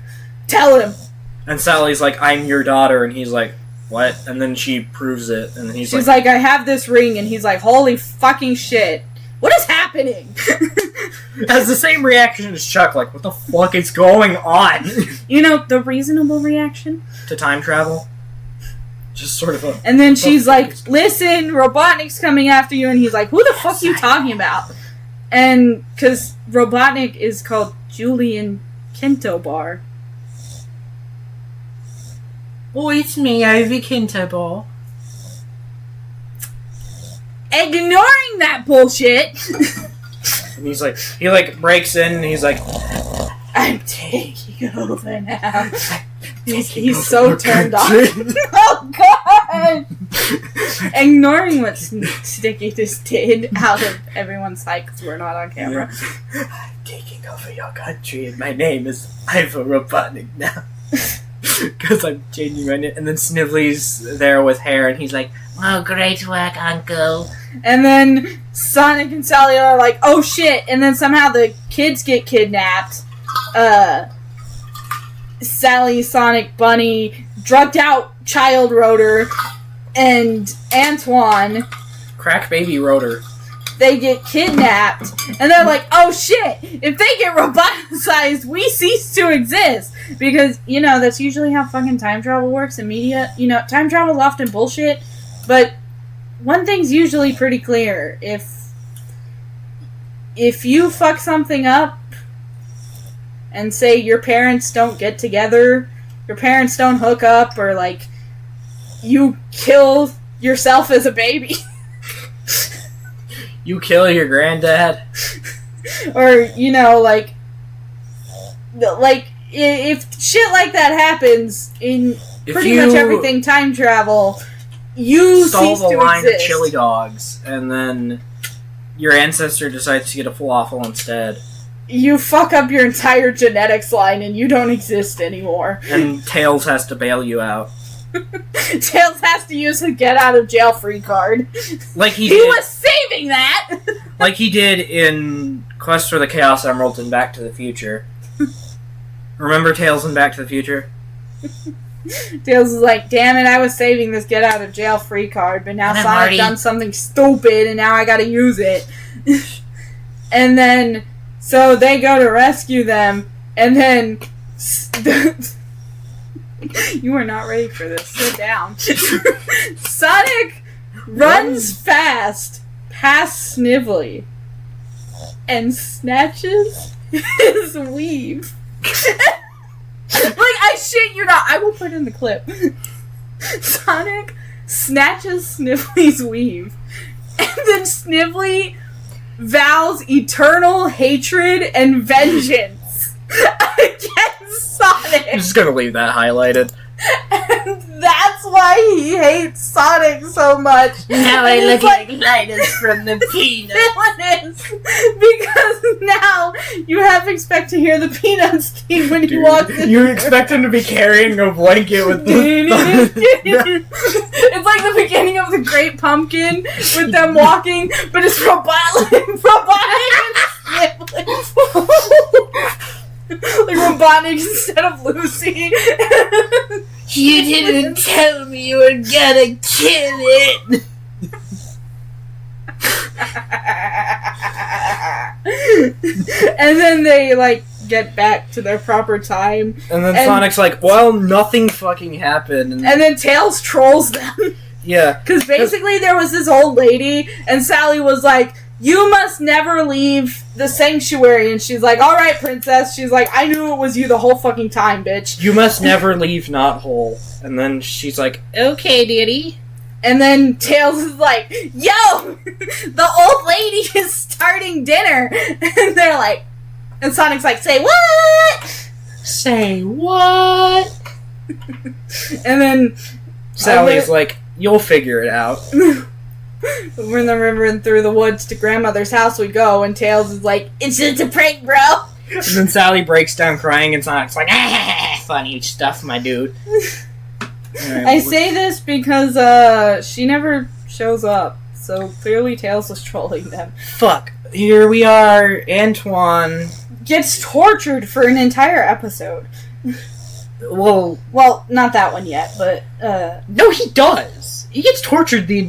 [SPEAKER 4] tell him.
[SPEAKER 2] And Sally's like, I'm your daughter. And he's like, what? And then she proves it. And he's
[SPEAKER 4] She's like, I have this ring. And he's like, holy fucking shit. What is happening?
[SPEAKER 2] has the same reaction as Chuck. Like, what the fuck is going on?
[SPEAKER 4] You know, the reasonable reaction?
[SPEAKER 2] To time travel? Just sort of a...
[SPEAKER 4] And then she's like, listen, Robotnik's coming after you. And he's like, who the fuck are you talking about? And because Robotnik is called Julian Kintobar.
[SPEAKER 3] Oh, it's me, Ivy Kintobar.
[SPEAKER 4] Ignoring that bullshit.
[SPEAKER 2] And he's like, he like breaks in and he's like,
[SPEAKER 4] I'm taking over now. He's so turned on. Oh god! Ignoring what Sticky just did out of everyone's sight because we're not on camera.
[SPEAKER 2] I'm taking over your country and my name is Ivo Robotnik now. Because I'm changing my name. And then Snively's there with hair and he's like,
[SPEAKER 3] Oh, great work, Uncle.
[SPEAKER 4] And then Sonic and Sally are like, oh shit! And then somehow the kids get kidnapped. Sally, Sonic, Bunny, drugged out child Rotor, and Antoine.
[SPEAKER 2] Crack baby Rotor.
[SPEAKER 4] They get kidnapped, and they're like, oh shit! If they get roboticized, we cease to exist! Because, you know, that's usually how fucking time travel works in media. You know, time travel's often bullshit, but one thing's usually pretty clear. If you fuck something up, and say your parents don't get together, your parents don't hook up, or, like, you kill yourself as a baby.
[SPEAKER 2] You kill your granddad.
[SPEAKER 4] Or, you know, like, if shit like that happens in pretty much everything time travel, you
[SPEAKER 2] stole
[SPEAKER 4] cease
[SPEAKER 2] the
[SPEAKER 4] to
[SPEAKER 2] line
[SPEAKER 4] exist.
[SPEAKER 2] of chili dogs, and then your ancestor decides to get a falafel instead.
[SPEAKER 4] You fuck up your entire genetics line and you don't exist anymore.
[SPEAKER 2] And Tails has to bail you out.
[SPEAKER 4] Tails has to use his get out of jail free card.
[SPEAKER 2] Like he
[SPEAKER 4] was saving that!
[SPEAKER 2] like he did in Quest for the Chaos Emeralds and Back to the Future. Remember Tails in Back to the Future?
[SPEAKER 4] Tails is like, damn it, I was saving this get out of jail free card, but now Sonic done something stupid and now I gotta use it. And then, so they go to rescue them, and then you are not ready for this. Sit down. Sonic runs fast past Snively and snatches his weave. Like, I shit you not. I will put in the clip. Sonic snatches Snively's weave, and then Snively vows eternal hatred and vengeance against Sonic.
[SPEAKER 2] I'm just gonna leave that highlighted.
[SPEAKER 4] And that's why he hates Sonic so much.
[SPEAKER 3] Now I look like Linus from the Peanuts.
[SPEAKER 4] Villainous. Because now you half expect to hear the Peanuts theme when he walks in.
[SPEAKER 2] You expect him to be carrying a blanket with the...
[SPEAKER 4] It's like the beginning of The Great Pumpkin with them walking, but it's robotic like Robotnik instead of Lucy.
[SPEAKER 3] You didn't tell me you were gonna kill it.
[SPEAKER 4] And then they, like, get back to their proper time.
[SPEAKER 2] And then Sonic's like, well, nothing fucking happened.
[SPEAKER 4] And then Tails trolls them.
[SPEAKER 2] Yeah.
[SPEAKER 4] Because basically there was this old lady, and Sally was like, you must never leave the sanctuary. And she's like, alright, princess. She's like, I knew it was you the whole fucking time, bitch.
[SPEAKER 2] You must never leave Not Whole. And then she's like, okay, dearie.
[SPEAKER 4] And then Tails is like, yo! The old lady is starting dinner! And they're like... And Sonic's like, say what?
[SPEAKER 2] Say what?
[SPEAKER 4] And then...
[SPEAKER 2] Sally's like, you'll figure it out.
[SPEAKER 4] We're in the river and through the woods to grandmother's house we go, and Tails is like, it's just a prank, bro!
[SPEAKER 2] And then Sally breaks down crying, and Sonic's like, funny stuff, my dude. Right,
[SPEAKER 4] I say this because she never shows up, so clearly Tails was trolling them.
[SPEAKER 2] Fuck. Here we are, Antoine...
[SPEAKER 4] Gets tortured for an entire episode.
[SPEAKER 2] Well,
[SPEAKER 4] not that one yet, but,
[SPEAKER 2] no, he does. He gets tortured he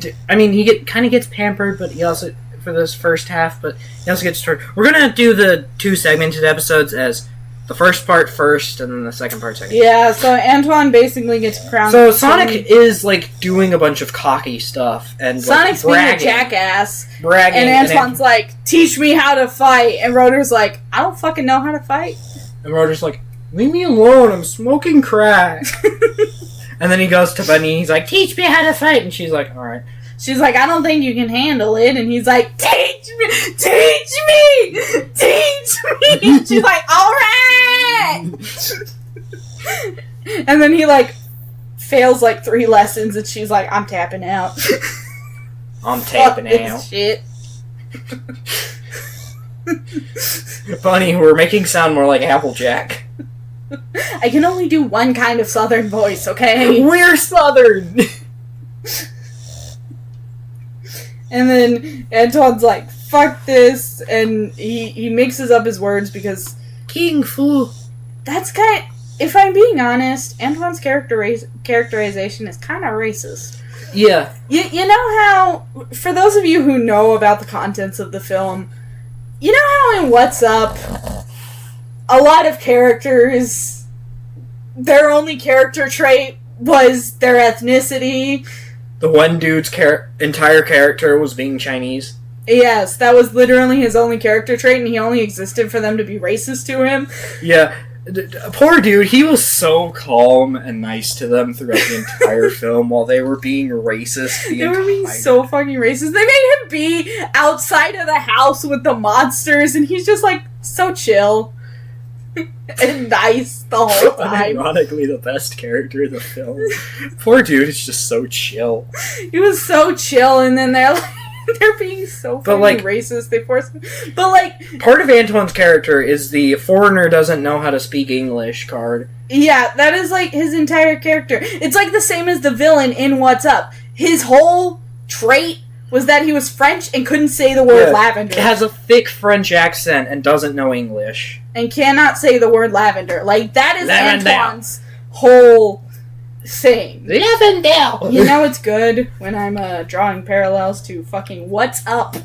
[SPEAKER 2] kind of gets pampered, but he also, for this first half, but he also gets tortured. We're gonna do the two segmented episodes as the first part first, and then the second part second.
[SPEAKER 4] Yeah, so Antoine basically gets crowned.
[SPEAKER 2] So Sonic is, like, doing a bunch of cocky stuff, and,
[SPEAKER 4] Sonic's
[SPEAKER 2] like,
[SPEAKER 4] being a jackass.
[SPEAKER 2] Bragging.
[SPEAKER 4] And Antoine's like, teach me how to fight. And Rotor's like, I don't fucking know how to fight.
[SPEAKER 2] And Rotor's like, leave me alone, I'm smoking crack. And then he goes to Bunny, he's like, teach me how to fight. And she's like, alright.
[SPEAKER 4] She's like, I don't think you can handle it. And he's like, teach me! Teach me! Teach me! And she's like, alright! And then he, like, fails, like, 3 lessons. And she's like, I'm tapping out.
[SPEAKER 2] I'm tapping out.
[SPEAKER 4] Shit.
[SPEAKER 2] Bunny, we're making sound more like Applejack.
[SPEAKER 4] I can only do one kind of southern voice, okay?
[SPEAKER 2] We're southern!
[SPEAKER 4] And then Antoine's like, fuck this, and he mixes up his words because...
[SPEAKER 2] King Fu.
[SPEAKER 4] That's kind of... If I'm being honest, Antoine's characterization is kind of racist.
[SPEAKER 2] Yeah.
[SPEAKER 4] You know how... For those of you who know about the contents of the film, you know how in What's Up, a lot of characters, their only character trait was their ethnicity?
[SPEAKER 2] The one dude's entire character was being Chinese.
[SPEAKER 4] Yes, that was literally his only character trait, and he only existed for them to be racist to him.
[SPEAKER 2] Yeah. Poor dude, he was so calm and nice to them throughout the entire film while they were being racist.
[SPEAKER 4] They were being so fucking racist. They made him be outside of the house with the monsters, and he's just like, so chill. And nice the whole time.
[SPEAKER 2] Ironically, the best character in the film. Poor dude is just so chill.
[SPEAKER 4] He was so chill, and then they're like, They're being so
[SPEAKER 2] But,
[SPEAKER 4] fucking
[SPEAKER 2] like-
[SPEAKER 4] racist. They force him. But, like,
[SPEAKER 2] Part of Antoine's character is the foreigner doesn't know how to speak English card.
[SPEAKER 4] yeah, that is, like, his entire character. It's, like, the same as the villain in What's Up. His whole trait was that he was French and couldn't say the word lavender.
[SPEAKER 2] Has a thick French accent and doesn't know English.
[SPEAKER 4] And cannot say the word lavender. Like, that is
[SPEAKER 2] Lavender.
[SPEAKER 4] Antoine's whole thing.
[SPEAKER 3] Lavender.
[SPEAKER 4] You know it's good when I'm drawing parallels to fucking What's Up.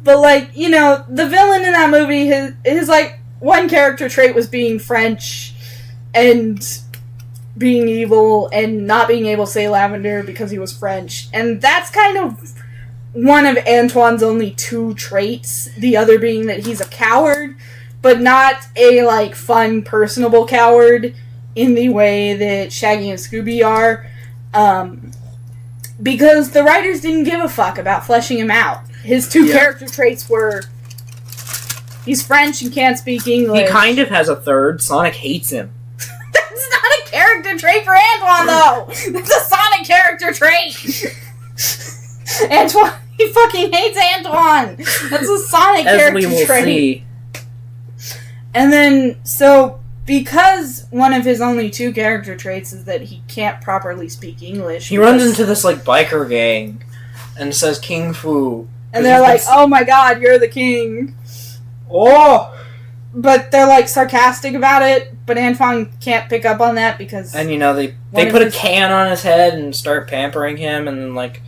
[SPEAKER 4] But, like, you know, the villain in that movie, his like, one character trait was being French and being evil and not being able to say lavender because he was French. And that's kind of one of Antoine's only two traits. The other being that he's a coward, but not a, like, fun, personable coward in the way that Shaggy and Scooby are. Because the writers didn't give a fuck about fleshing him out. His two character traits were he's French and can't speak English.
[SPEAKER 2] He kind of has a third. Sonic hates him.
[SPEAKER 4] That's not a character trait for Antoine, though! That's a Sonic character trait! Antoine, he fucking hates Antoine! That's a Sonic
[SPEAKER 2] As
[SPEAKER 4] character
[SPEAKER 2] we will
[SPEAKER 4] trait.
[SPEAKER 2] see.
[SPEAKER 4] And then, so, because one of his only two character traits is that he can't properly speak English.
[SPEAKER 2] He runs into this, like, biker gang and says King Fu.
[SPEAKER 4] And they're like, oh my god, you're the king.
[SPEAKER 2] Oh!
[SPEAKER 4] But they're, like, sarcastic about it, but Antoine can't pick up on that because...
[SPEAKER 2] And, you know, they
[SPEAKER 4] One of
[SPEAKER 2] put a
[SPEAKER 4] his-
[SPEAKER 2] can on his head and start pampering him, and then, like,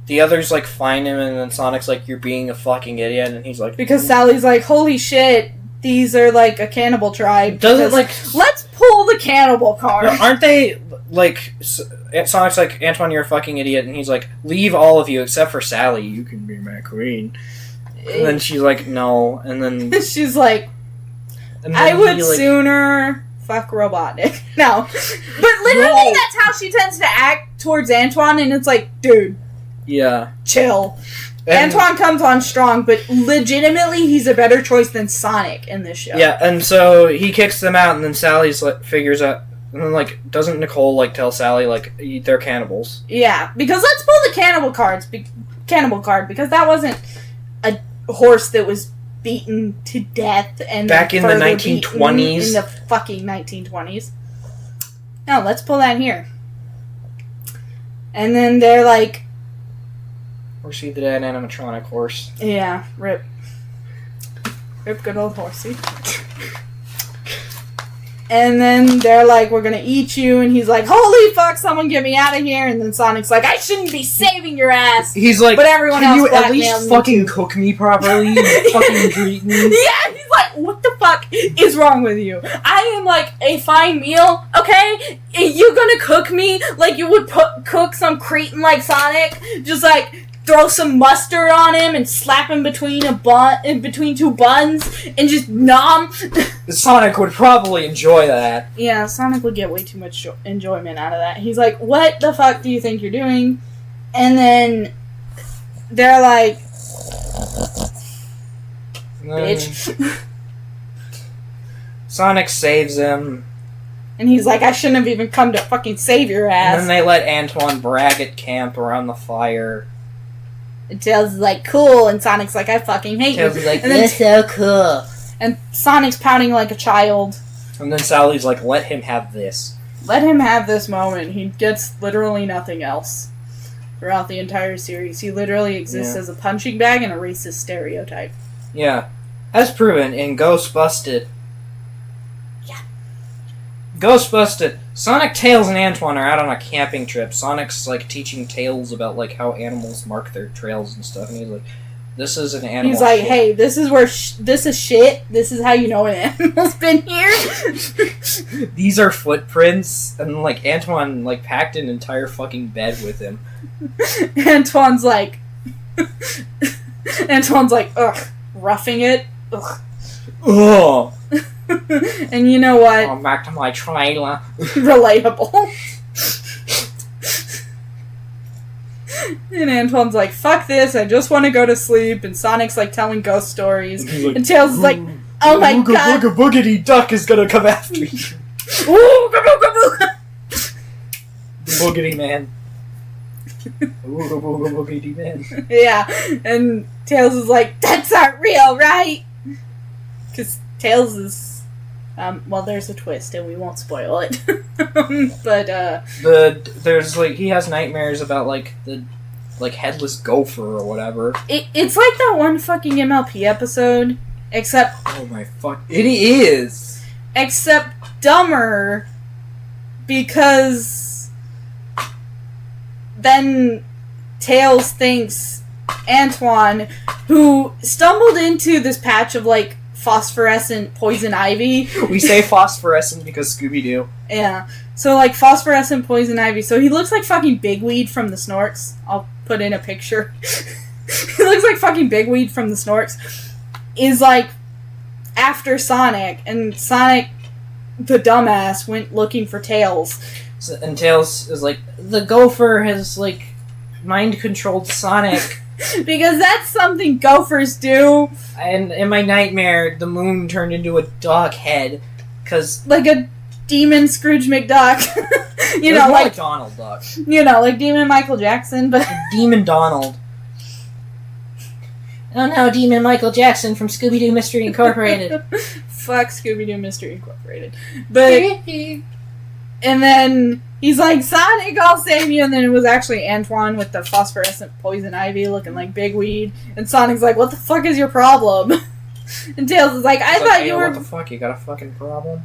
[SPEAKER 2] the others, like, find him, and then Sonic's like, you're being a fucking idiot, and he's like...
[SPEAKER 4] Because Sally's like, holy shit, these are, like, a cannibal tribe.
[SPEAKER 2] Doesn't,
[SPEAKER 4] because
[SPEAKER 2] like...
[SPEAKER 4] let's pull the cannibal card.
[SPEAKER 2] Aren't they, like... Sonic's like, Antoine, you're a fucking idiot, and he's like, leave all of you except for Sally, you can be my queen. And then she's like, no, and then...
[SPEAKER 4] She's like,
[SPEAKER 2] and then
[SPEAKER 4] I would
[SPEAKER 2] he, like,
[SPEAKER 4] sooner fuck Robotnik. No. But literally,
[SPEAKER 2] No.
[SPEAKER 4] that's how she tends to act towards Antoine, and it's like, dude,
[SPEAKER 2] Yeah.
[SPEAKER 4] chill.
[SPEAKER 2] And-
[SPEAKER 4] Antoine comes on strong, but legitimately, he's a better choice than Sonic in this show.
[SPEAKER 2] Yeah, and so he kicks them out, and then Sally's like figures out, and then like doesn't Nicole like tell Sally like they're cannibals?
[SPEAKER 4] Yeah, because let's pull the cannibal card, because that wasn't a horse that was beaten to death and
[SPEAKER 2] Back in the
[SPEAKER 4] further
[SPEAKER 2] 1920s.
[SPEAKER 4] beaten in the fucking 1920s. No, let's pull that here. And then they're like,
[SPEAKER 2] Or see the dead animatronic horse.
[SPEAKER 4] yeah, rip. Rip good old horsey. And then they're like, we're gonna eat you, and he's like, holy fuck, someone get me out of here, and then Sonic's like, I shouldn't be saving your ass.
[SPEAKER 2] He's like,
[SPEAKER 4] But everyone
[SPEAKER 2] can
[SPEAKER 4] else
[SPEAKER 2] you at
[SPEAKER 4] blackmailed
[SPEAKER 2] least
[SPEAKER 4] me
[SPEAKER 2] fucking
[SPEAKER 4] too."
[SPEAKER 2] cook me properly? You fucking treat me.
[SPEAKER 4] Yeah, he's like, what the fuck is wrong with you? I am like a fine meal, okay? You gonna cook me like you would cook some cretin like Sonic? Just like throw some mustard on him and slap him between between two buns and just nom.
[SPEAKER 2] Sonic would probably enjoy that.
[SPEAKER 4] Yeah, Sonic would get way too much enjoyment out of that. He's like, what the fuck do you think you're doing? And then they're like, bitch.
[SPEAKER 2] Sonic saves him,
[SPEAKER 4] And he's like, I shouldn't have even come to fucking save your ass.
[SPEAKER 2] and then they let Antoine brag at camp around the fire.
[SPEAKER 4] And Tails is like, cool, and Sonic's like, I fucking hate
[SPEAKER 2] Tails
[SPEAKER 4] you.
[SPEAKER 2] is like,
[SPEAKER 4] and then
[SPEAKER 3] You're so cool.
[SPEAKER 4] and Sonic's pouting like a child.
[SPEAKER 2] And then Sally's like, let him have this.
[SPEAKER 4] Let him have this moment. He gets literally nothing else throughout the entire series. He literally exists
[SPEAKER 2] Yeah.
[SPEAKER 4] as a punching bag and a racist stereotype.
[SPEAKER 2] Yeah. As proven in Ghostbusted.
[SPEAKER 4] Yeah.
[SPEAKER 2] Ghostbusted. Sonic, Tails, and Antoine are out on a camping trip. Sonic's, like, teaching Tails about, like, how animals mark their trails and stuff. And he's like, this is an animal
[SPEAKER 4] He's like,
[SPEAKER 2] shit.
[SPEAKER 4] hey, this is where this is shit. This is how you know an animal's been here.
[SPEAKER 2] These are footprints. And, like, Antoine, like, packed an entire fucking bed with him.
[SPEAKER 4] Antoine's like, ugh, roughing it. Ugh.
[SPEAKER 2] Ugh.
[SPEAKER 4] And you know what?
[SPEAKER 2] I'm back to my trailer.
[SPEAKER 4] Relatable. And Antoine's like, fuck this, I just want to go to sleep. And Sonic's like telling ghost stories.
[SPEAKER 2] He's like,
[SPEAKER 4] And Tails is like, oh my
[SPEAKER 2] Ooga
[SPEAKER 4] god.
[SPEAKER 2] booga boogity duck is gonna come after you.
[SPEAKER 4] Ooh, gaboo, gaboo.
[SPEAKER 2] Boogity man. Ooga booga boogity man.
[SPEAKER 4] Yeah, and Tails is like, that's not real, right? Because Tails is, well, there's a twist, and we won't spoil it. But,
[SPEAKER 2] there's, like, he has nightmares about, like, the, like, headless gopher or whatever.
[SPEAKER 4] It's like that one fucking MLP episode, except...
[SPEAKER 2] Oh my fuck. It is!
[SPEAKER 4] Except dumber, because then Tails thinks Antoine, who stumbled into this patch of, like, phosphorescent poison ivy.
[SPEAKER 2] We say phosphorescent because Scooby-Doo.
[SPEAKER 4] Yeah. So, like, phosphorescent poison ivy. So he looks like fucking Bigweed from the Snorks. I'll put in a picture. He looks like fucking Bigweed from the Snorks. Is, like, after Sonic. And Sonic, the dumbass, went looking for Tails.
[SPEAKER 2] And Tails is like, the gopher has, like, mind-controlled Sonic.
[SPEAKER 4] Because that's something gophers do.
[SPEAKER 2] And in my nightmare, the moon turned into a dog head. Cause...
[SPEAKER 4] Like a demon Scrooge McDuck. You know, like
[SPEAKER 2] Donald Duck.
[SPEAKER 4] You know, like Demon Michael Jackson, but...
[SPEAKER 2] Demon Donald. Oh no, Demon Michael Jackson from Scooby-Doo Mystery Incorporated.
[SPEAKER 4] Fuck Scooby-Doo Mystery Incorporated. But... And then he's like, Sonic, I'll save you. And then it was actually Antoine with the phosphorescent poison ivy looking like Bigweed. And Sonic's like, what the fuck is your problem? And Tails is like, I thought you were...
[SPEAKER 2] What the fuck, you got a fucking problem?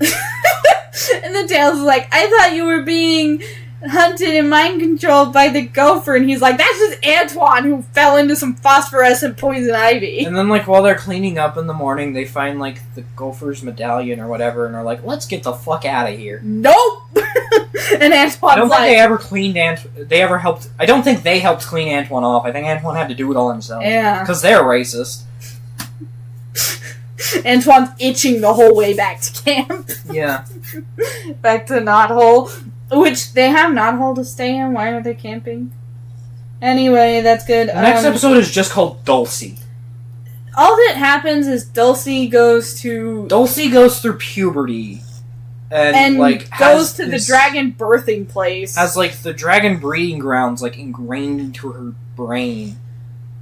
[SPEAKER 4] And then Tails is like, I thought you were being hunted and mind controlled by the gopher. And he's like, that's just Antoine who fell into some phosphorescent poison ivy.
[SPEAKER 2] And then, like, while they're cleaning up in the morning, they find, like, the gopher's medallion or whatever, and are like, let's get the fuck out of here.
[SPEAKER 4] Nope! And Antoine's
[SPEAKER 2] I don't think they ever cleaned I don't think they helped clean Antoine off. I think Antoine had to do it all himself.
[SPEAKER 4] Yeah.
[SPEAKER 2] Because they're racist.
[SPEAKER 4] Antoine's itching the whole way back to camp.
[SPEAKER 2] Yeah.
[SPEAKER 4] Back to Knothole. Which, they have Knothole to stay in. Why are they camping? Anyway, that's good.
[SPEAKER 2] The next episode is just called Dulcie.
[SPEAKER 4] All that happens is Dulcie goes through
[SPEAKER 2] puberty. And like,
[SPEAKER 4] goes to the dragon birthing place.
[SPEAKER 2] Has, like, the dragon breeding grounds, like, ingrained into her brain.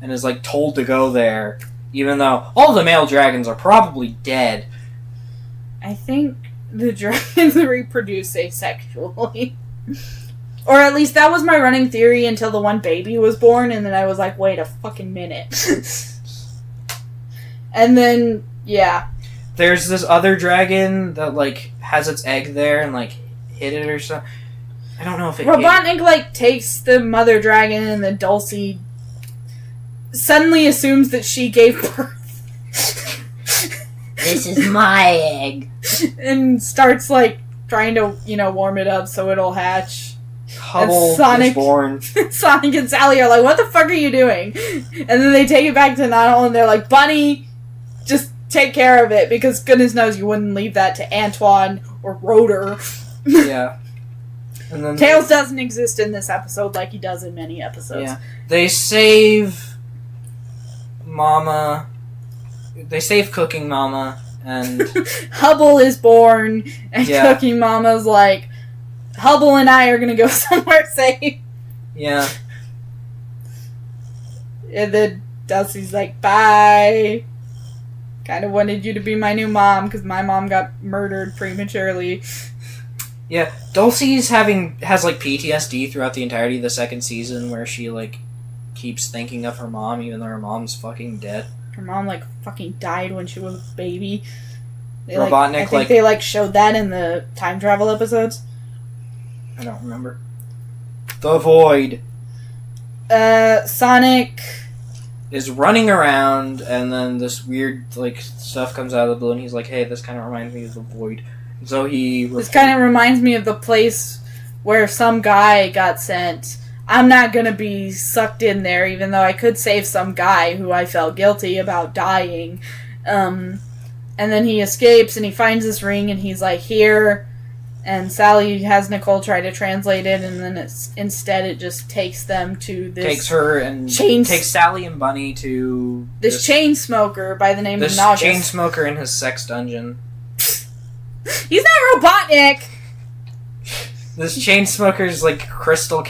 [SPEAKER 2] And is, like, told to go there. Even though all the male dragons are probably dead.
[SPEAKER 4] I think the dragons reproduce asexually. Or at least that was my running theory until the one baby was born, and then I was like, wait a fucking minute. And then, yeah.
[SPEAKER 2] There's this other dragon that, like, has its egg there and, like, hit it or something. I don't know if it
[SPEAKER 4] Robotnik, like, takes the mother dragon, and then Dulcie suddenly assumes that she gave birth.
[SPEAKER 3] This is my egg.
[SPEAKER 4] And starts, like, trying to, you know, warm it up so it'll hatch.
[SPEAKER 2] Hubble is born.
[SPEAKER 4] Sonic and Sally are like, what the fuck are you doing? And then they take it back to Knothole and they're like, Bunny, just take care of it, because goodness knows you wouldn't leave that to Antoine or Rotor.
[SPEAKER 2] Yeah. And then
[SPEAKER 4] Tails doesn't exist in this episode like he does in many episodes.
[SPEAKER 2] Yeah. They save Mama. They save Cooking Mama, and
[SPEAKER 4] Hubble is born, and
[SPEAKER 2] Yeah.
[SPEAKER 4] Cooking Mama's like, Hubble and I are gonna go somewhere safe.
[SPEAKER 2] yeah.
[SPEAKER 4] And then Dulcie's like, bye. Kind of wanted you to be my new mom, because my mom got murdered prematurely.
[SPEAKER 2] Yeah, Dulcie's has like PTSD throughout the entirety of the second season, where she like keeps thinking of her mom, even though her mom's fucking dead.
[SPEAKER 4] Her mom like fucking died when she was a baby.
[SPEAKER 2] Robotnik,
[SPEAKER 4] I think they like showed that in the time travel episodes.
[SPEAKER 2] I don't remember. The Void
[SPEAKER 4] Sonic
[SPEAKER 2] is running around, and then this weird like stuff comes out of the blue, and he's like, "Hey, this kind of reminds me of the Void." And so
[SPEAKER 4] This kind of reminds me of the place where some guy got sent. I'm not gonna be sucked in there, even though I could save some guy who I felt guilty about dying. And then he escapes, and he finds this ring, and he's like, here. And Sally has Nicole try to translate it, and then instead it just takes them to this... Takes
[SPEAKER 2] Sally and Bunny to...
[SPEAKER 4] This chain smoker by the name of
[SPEAKER 2] This
[SPEAKER 4] Nagas.
[SPEAKER 2] chain smoker in his sex dungeon.
[SPEAKER 4] He's not Robotnik!
[SPEAKER 2] This Chainsmoker's like Crystal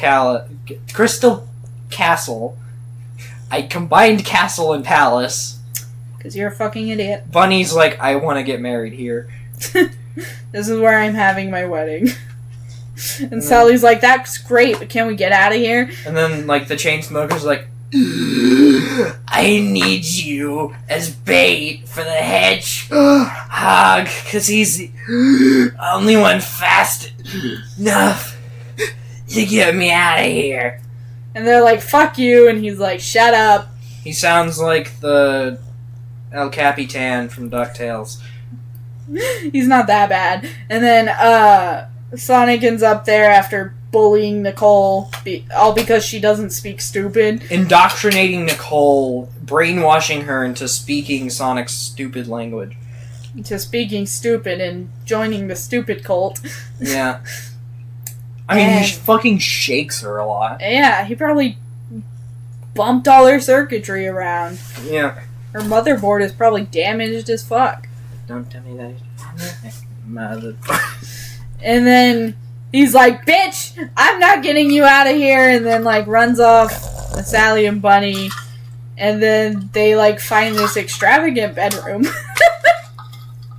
[SPEAKER 2] Castle. I combined castle and palace.
[SPEAKER 4] Because you're a fucking idiot.
[SPEAKER 2] Bunny's like, I want to get married here.
[SPEAKER 4] This is where I'm having my wedding. And Sally's like, that's great, but can we get out of here?
[SPEAKER 2] And then, like, the Chainsmoker's like, I need you as bait for the hedgehog, because he's the only one fast enough to get me out of here.
[SPEAKER 4] And they're like, fuck you, and he's like, shut up.
[SPEAKER 2] He sounds like the El Capitan from DuckTales.
[SPEAKER 4] He's not that bad. And then, Sonic ends up there after bullying Nicole, all because she doesn't speak stupid.
[SPEAKER 2] Indoctrinating Nicole, brainwashing her into speaking Sonic's stupid language.
[SPEAKER 4] To speaking stupid and joining the stupid cult.
[SPEAKER 2] Yeah. I mean, he fucking shakes her a lot.
[SPEAKER 4] Yeah, he probably bumped all her circuitry around.
[SPEAKER 2] Yeah.
[SPEAKER 4] Her motherboard is probably damaged as fuck.
[SPEAKER 2] Don't tell me that. Mother.
[SPEAKER 4] And then he's like, bitch, I'm not getting you out of here. And then, like, runs off with Sally and Bunny. And then they, like, find this extravagant bedroom.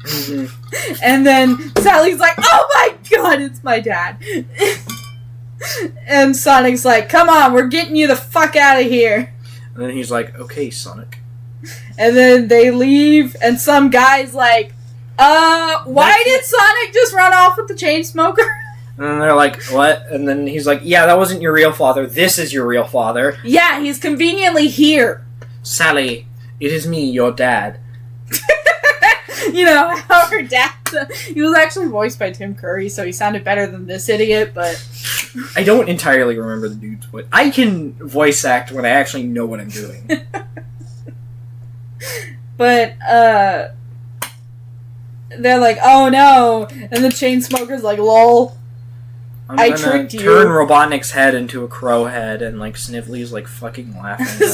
[SPEAKER 2] Mm-hmm.
[SPEAKER 4] And then Sally's like, oh my god, it's my dad. And Sonic's like, come on, we're getting you the fuck out of here.
[SPEAKER 2] And then he's like, okay, Sonic.
[SPEAKER 4] And then they leave, and some guy's like, why did Sonic just run off with the Chainsmoker?
[SPEAKER 2] And then they're like, what? And then he's like, yeah, that wasn't your real father. This is your real father.
[SPEAKER 4] Yeah, he's conveniently here.
[SPEAKER 2] Sally, it is me, your dad.
[SPEAKER 4] You know, how her dad... He was actually voiced by Tim Curry, so he sounded better than this idiot, but...
[SPEAKER 2] I don't entirely remember the dude's voice. I can voice act when I actually know what I'm doing.
[SPEAKER 4] But, they're like, oh no, and the Chainsmoker's like, lol, I tricked you.
[SPEAKER 2] Turn Robotnik's head into a crow head, and like Snively's like fucking laughing.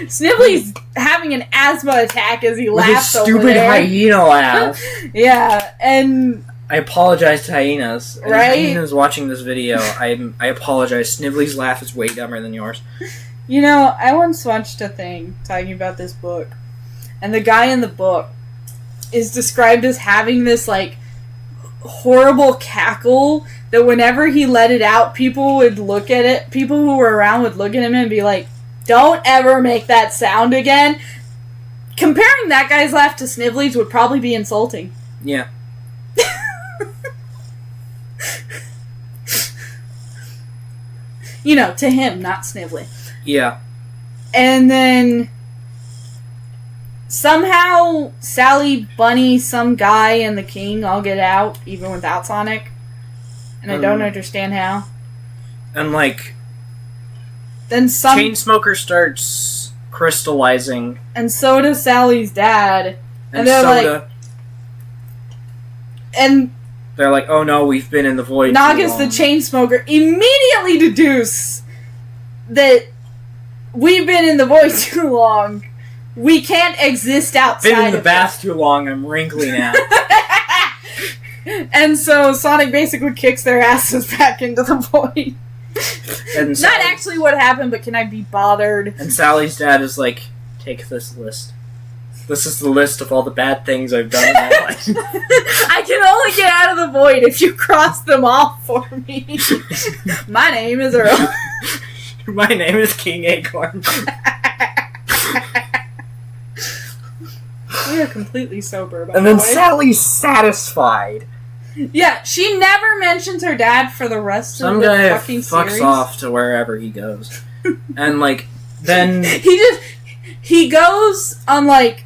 [SPEAKER 4] Snively's having an asthma attack as he
[SPEAKER 2] with
[SPEAKER 4] laughs
[SPEAKER 2] his
[SPEAKER 4] over
[SPEAKER 2] stupid
[SPEAKER 4] there.
[SPEAKER 2] hyena laugh.
[SPEAKER 4] Yeah, and
[SPEAKER 2] I apologize to hyenas. And
[SPEAKER 4] right?
[SPEAKER 2] Hyenas watching this video, I apologize. Snively's laugh is way dumber than yours.
[SPEAKER 4] You know, I once watched a thing talking about this book, and the guy in the book is described as having this, like, horrible cackle that whenever he let it out, people would look at it, people who were around would look at him and be like, don't ever make that sound again. Comparing that guy's laugh to Snively's would probably be insulting.
[SPEAKER 2] Yeah.
[SPEAKER 4] You know, to him, not Snively.
[SPEAKER 2] Yeah.
[SPEAKER 4] And then somehow Sally, Bunny, some guy, and the King all get out, even without Sonic. And I don't understand how.
[SPEAKER 2] And like,
[SPEAKER 4] then some
[SPEAKER 2] Chainsmoker starts crystallizing.
[SPEAKER 4] And so does Sally's dad.
[SPEAKER 2] And
[SPEAKER 4] they're
[SPEAKER 2] Soda.
[SPEAKER 4] like, and
[SPEAKER 2] they're like, oh no, we've been in the void.
[SPEAKER 4] Nagas the Chainsmoker immediately deduce that we've been in the void too long. We can't exist outside.
[SPEAKER 2] Been in the
[SPEAKER 4] of
[SPEAKER 2] bath too long. I'm wrinkly now.
[SPEAKER 4] And so Sonic basically kicks their asses back into the void.
[SPEAKER 2] And
[SPEAKER 4] Not actually what happened, but can I be bothered?
[SPEAKER 2] And Sally's dad is like, take this list. This is the list of all the bad things I've done in my life.
[SPEAKER 4] I can only get out of the void if you cross them off for me. My name is Earl.
[SPEAKER 2] My name is King Acorn.
[SPEAKER 4] We are completely sober, by
[SPEAKER 2] And
[SPEAKER 4] the
[SPEAKER 2] then
[SPEAKER 4] way.
[SPEAKER 2] Sally's satisfied.
[SPEAKER 4] Yeah, she never mentions her dad for the rest
[SPEAKER 2] Some
[SPEAKER 4] of the
[SPEAKER 2] guy
[SPEAKER 4] fucking
[SPEAKER 2] fucks
[SPEAKER 4] series.
[SPEAKER 2] off to wherever he goes. And like, then...
[SPEAKER 4] He goes on like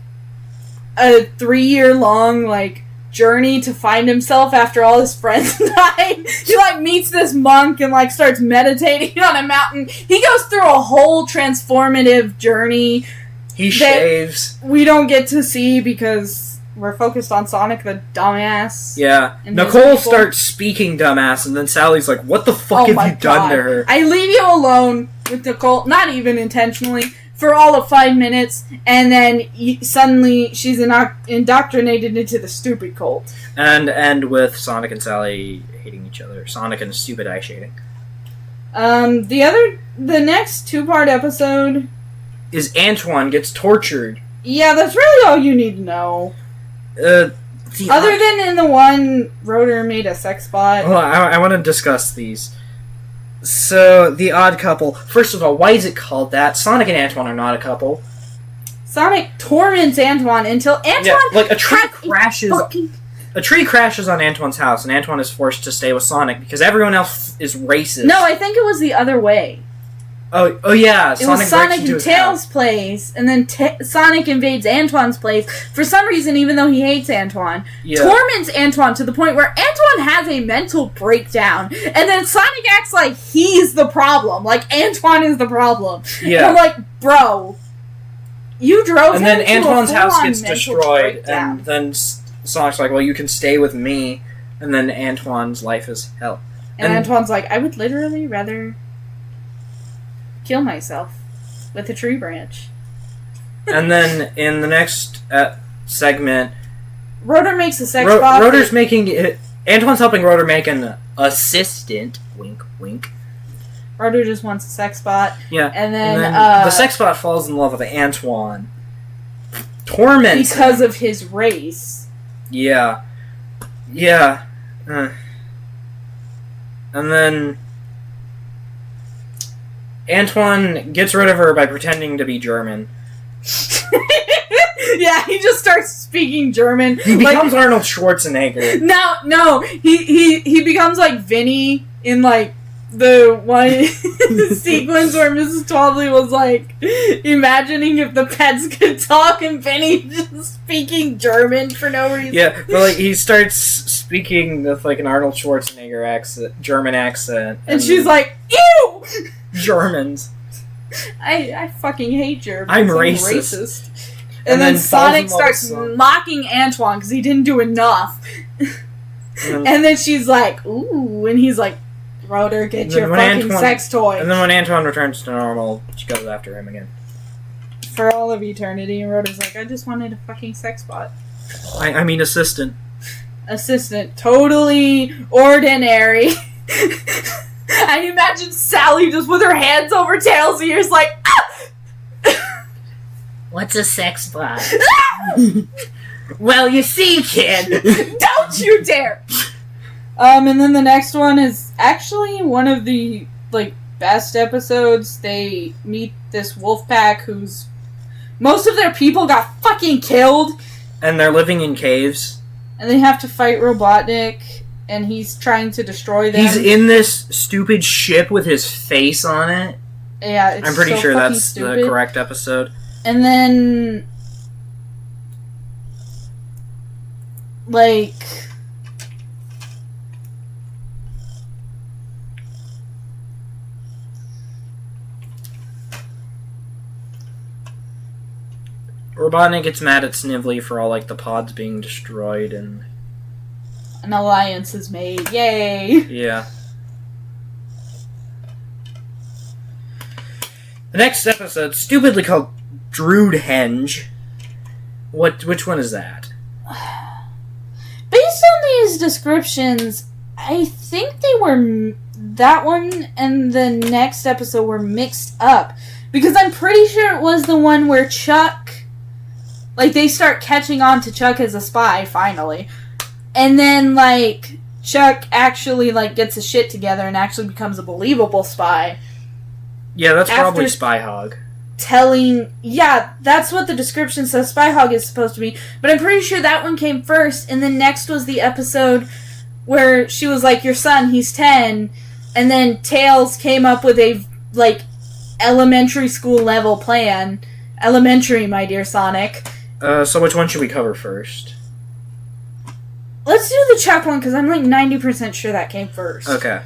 [SPEAKER 4] a 3-year-long like journey to find himself after all his friends died. He like meets this monk and like starts meditating on a mountain. He goes through a whole transformative journey.
[SPEAKER 2] He shaves.
[SPEAKER 4] We don't get to see because we're focused on Sonic the dumbass.
[SPEAKER 2] Yeah.
[SPEAKER 4] And
[SPEAKER 2] Nicole starts speaking dumbass, and then Sally's like, what the fuck have you done to her?
[SPEAKER 4] I leave you alone with Nicole, not even intentionally, for all of 5 minutes, and then suddenly she's indoctrinated into the stupid cult.
[SPEAKER 2] And end with Sonic and Sally hating each other. Sonic and stupid eye shading.
[SPEAKER 4] The next 2-part episode
[SPEAKER 2] is Antoine gets tortured.
[SPEAKER 4] Yeah, that's really all you need to know. Other than in the one, Rotor made a sex bot.
[SPEAKER 2] Well, I want to discuss these. So, the odd couple. First of all, why is it called that? Sonic and Antoine are not a couple.
[SPEAKER 4] Sonic torments Antoine until Antoine
[SPEAKER 2] a tree crashes. A tree crashes on Antoine's house, and Antoine is forced to stay with Sonic because everyone else is racist.
[SPEAKER 4] No, I think it was the other way.
[SPEAKER 2] Oh yeah,
[SPEAKER 4] it was Sonic and Tails' place, and then Sonic invades Antoine's place. For some reason, even though he hates Antoine, torments Antoine to the point where Antoine has a mental breakdown, and then Sonic acts like he's the problem, like Antoine is the problem.
[SPEAKER 2] Yeah.
[SPEAKER 4] And I'm like, bro, you drove
[SPEAKER 2] and
[SPEAKER 4] him
[SPEAKER 2] then
[SPEAKER 4] to
[SPEAKER 2] Antoine's
[SPEAKER 4] a
[SPEAKER 2] house
[SPEAKER 4] full-on
[SPEAKER 2] gets
[SPEAKER 4] mental
[SPEAKER 2] destroyed,
[SPEAKER 4] breakdown.
[SPEAKER 2] and then Sonic's like, well, you can stay with me, and then Antoine's life is hell.
[SPEAKER 4] And Antoine's like, I would literally rather kill myself with a tree branch.
[SPEAKER 2] And then in the next segment,
[SPEAKER 4] Rotor makes a sex bot.
[SPEAKER 2] Rotor's making it. Antoine's helping Rotor make an assistant. Wink, wink.
[SPEAKER 4] Rotor just wants a sex bot.
[SPEAKER 2] Yeah.
[SPEAKER 4] And then
[SPEAKER 2] the sex bot falls in love with Antoine. Torments
[SPEAKER 4] because
[SPEAKER 2] him.
[SPEAKER 4] of his race.
[SPEAKER 2] Yeah. Yeah. And then Antoine gets rid of her by pretending to be German.
[SPEAKER 4] Yeah, he just starts speaking German.
[SPEAKER 2] He becomes Arnold Schwarzenegger.
[SPEAKER 4] No, he becomes like Vinny in like the one sequence where Mrs. Twombly was like imagining if the pets could talk, and Vinny just speaking German for no reason.
[SPEAKER 2] Yeah, but like he starts speaking with like an Arnold Schwarzenegger accent, German accent,
[SPEAKER 4] and she's like, "Ew,
[SPEAKER 2] Germans."
[SPEAKER 4] I fucking hate Germans.
[SPEAKER 2] I'm racist.
[SPEAKER 4] And then Sonic starts mocking Antoine because he didn't do enough. And then she's like, "Ooh," and he's like, "Rotor, get your fucking sex toy."
[SPEAKER 2] And then when Antoine returns to normal, she goes after him again.
[SPEAKER 4] For all of eternity, and Rotor's like, "I just wanted a fucking sex bot."
[SPEAKER 2] I mean assistant.
[SPEAKER 4] Assistant. Totally ordinary. I imagine Sally just with her hands over Tails' ears like, ah!
[SPEAKER 3] What's a sex bot? Well, you see, kid.
[SPEAKER 4] Don't you dare! And then the next one is actually one of the, like, best episodes. They meet this wolf pack who's... Most of their people got fucking killed.
[SPEAKER 2] And they're living in caves.
[SPEAKER 4] And they have to fight Robotnik, and he's trying to destroy them.
[SPEAKER 2] He's in this stupid ship with his face on it.
[SPEAKER 4] Yeah, it's
[SPEAKER 2] I'm pretty
[SPEAKER 4] so
[SPEAKER 2] sure
[SPEAKER 4] fucking
[SPEAKER 2] that's
[SPEAKER 4] stupid.
[SPEAKER 2] the correct episode.
[SPEAKER 4] And then, like,
[SPEAKER 2] Robotnik gets mad at Snively for all, like, the pods being destroyed, and...
[SPEAKER 4] an alliance is made. Yay!
[SPEAKER 2] Yeah. The next episode, stupidly called Droodhenge. Which one is that?
[SPEAKER 4] Based on these descriptions, I think they were... that one and the next episode were mixed up. Because I'm pretty sure it was the one where Chuck... like, they start catching on to Chuck as a spy, finally. And then, like, Chuck actually, like, gets his shit together and actually becomes a believable spy.
[SPEAKER 2] Yeah, that's probably Spy Hog.
[SPEAKER 4] Yeah, that's what the description says Spy Hog is supposed to be. But I'm pretty sure that one came first, and then next was the episode where she was like, your son, he's 10, and then Tails came up with a, like, elementary school level plan. Elementary, my dear Sonic.
[SPEAKER 2] So which one should we cover first?
[SPEAKER 4] Let's do the Chuck one, because I'm like 90% sure that came first.
[SPEAKER 2] Okay.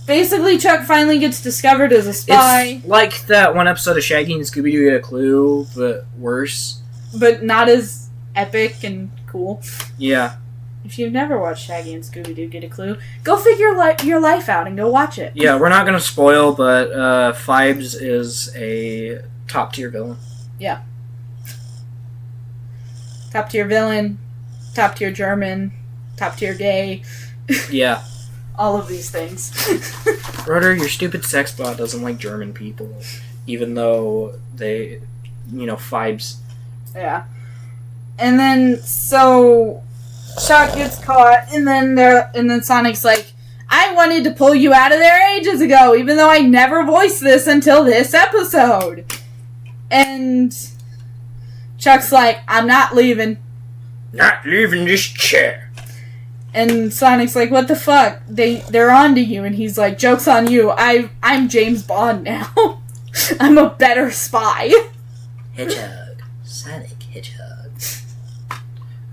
[SPEAKER 4] Basically, Chuck finally gets discovered as a spy.
[SPEAKER 2] It's like that one episode of Shaggy and Scooby-Doo Get a Clue, but worse.
[SPEAKER 4] But not as epic and cool.
[SPEAKER 2] Yeah.
[SPEAKER 4] If you've never watched Shaggy and Scooby-Doo Get a Clue, go figure your life out and go watch it.
[SPEAKER 2] Yeah, we're not going to spoil, but Fibes is a top tier villain.
[SPEAKER 4] Top tier villain, top tier German, top tier gay.
[SPEAKER 2] Yeah.
[SPEAKER 4] All of these things.
[SPEAKER 2] Rotor, your stupid sex bot doesn't like German people, even though they, Fibes.
[SPEAKER 4] Yeah. And then, so, Shock gets caught, and then Sonic's like, I wanted to pull you out of there ages ago, even though I never voiced this until this episode. And Chuck's like, I'm not leaving.
[SPEAKER 2] Not leaving this chair.
[SPEAKER 4] And Sonic's like, what the fuck? They're on to you. And he's like, joke's on you. I'm James Bond now. I'm a better spy.
[SPEAKER 2] Hedgehog. Sonic Hedgehog.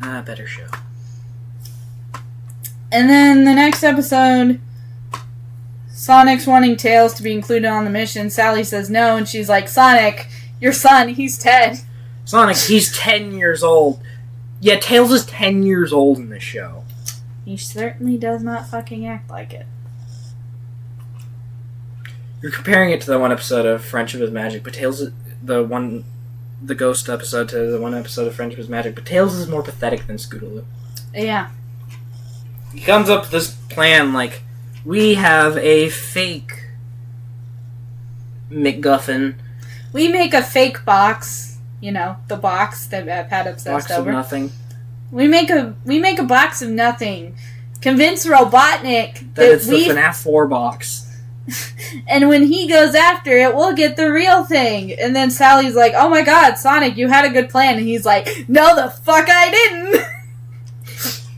[SPEAKER 2] Better show.
[SPEAKER 4] And then the next episode, Sonic's wanting Tails to be included on the mission. Sally says no, and she's like, Sonic, your son, he's 10.
[SPEAKER 2] Sonic, he's 10 years old. Yeah, Tails is 10 years old in this show.
[SPEAKER 4] He certainly does not fucking act like it.
[SPEAKER 2] You're comparing it to the one episode of Friendship is Magic, but Tails is the ghost episode to the one episode of Friendship is Magic, but Tails is more pathetic than Scootaloo.
[SPEAKER 4] Yeah.
[SPEAKER 2] He comes up with this plan, like, we have a fake MacGuffin.
[SPEAKER 4] We make a fake box, the box that Pat obsessed
[SPEAKER 2] Box of
[SPEAKER 4] over.
[SPEAKER 2] nothing.
[SPEAKER 4] We make a box of nothing. Convince Robotnik
[SPEAKER 2] That it's the FNAF 4 box.
[SPEAKER 4] and when he goes after it, we'll get the real thing. And then Sally's like, oh my god, Sonic, you had a good plan. And he's like, no the fuck I didn't.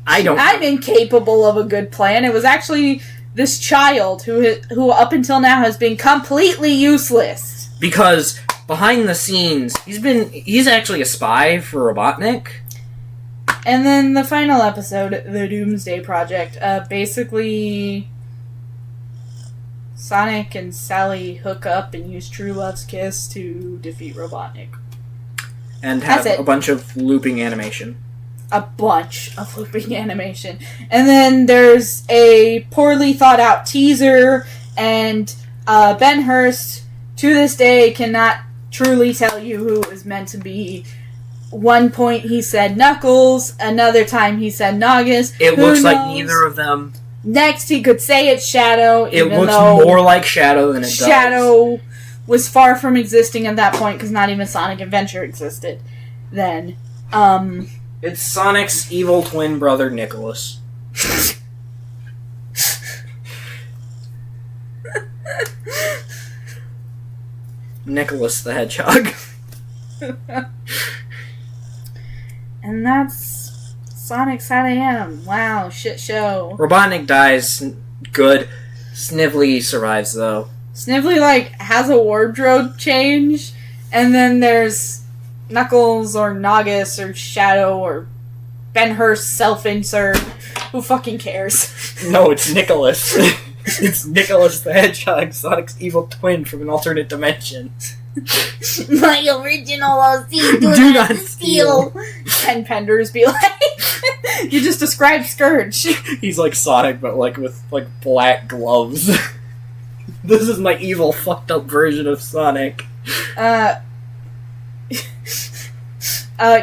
[SPEAKER 4] I'm incapable of a good plan. It was actually this child who up until now has been completely useless.
[SPEAKER 2] Because behind the scenes, he's actually a spy for Robotnik.
[SPEAKER 4] And then the final episode, the Doomsday Project, basically Sonic and Sally hook up and use True Love's Kiss to defeat Robotnik.
[SPEAKER 2] And have a bunch of looping animation.
[SPEAKER 4] A bunch of looping animation. And then there's a poorly thought out teaser, and Ben Hurst, to this day, cannot truly tell you who it was meant to be. One point he said Knuckles, another time he said Naugus.
[SPEAKER 2] It looks like neither of them.
[SPEAKER 4] Next he could say it's Shadow,
[SPEAKER 2] It looks more like Shadow than it does.
[SPEAKER 4] Shadow was far from existing at that point, because not even Sonic Adventure existed then.
[SPEAKER 2] It's Sonic's evil twin brother, Nicholas. Nicholas the Hedgehog.
[SPEAKER 4] And that's Sonic SatAm. Wow, shit show.
[SPEAKER 2] Robotnik dies. Good. Snively survives, though.
[SPEAKER 4] Snively, has a wardrobe change, and then there's Knuckles or Naugus or Shadow or Ben Hurst self-insert. Who fucking cares?
[SPEAKER 2] No, it's Nicholas. It's Nicholas the Hedgehog, Sonic's evil twin from an alternate dimension.
[SPEAKER 3] My original OC, do not steal.
[SPEAKER 4] Ken Penders be like, you just described Scourge.
[SPEAKER 2] He's like Sonic, but with black gloves. This is my evil, fucked up version of Sonic.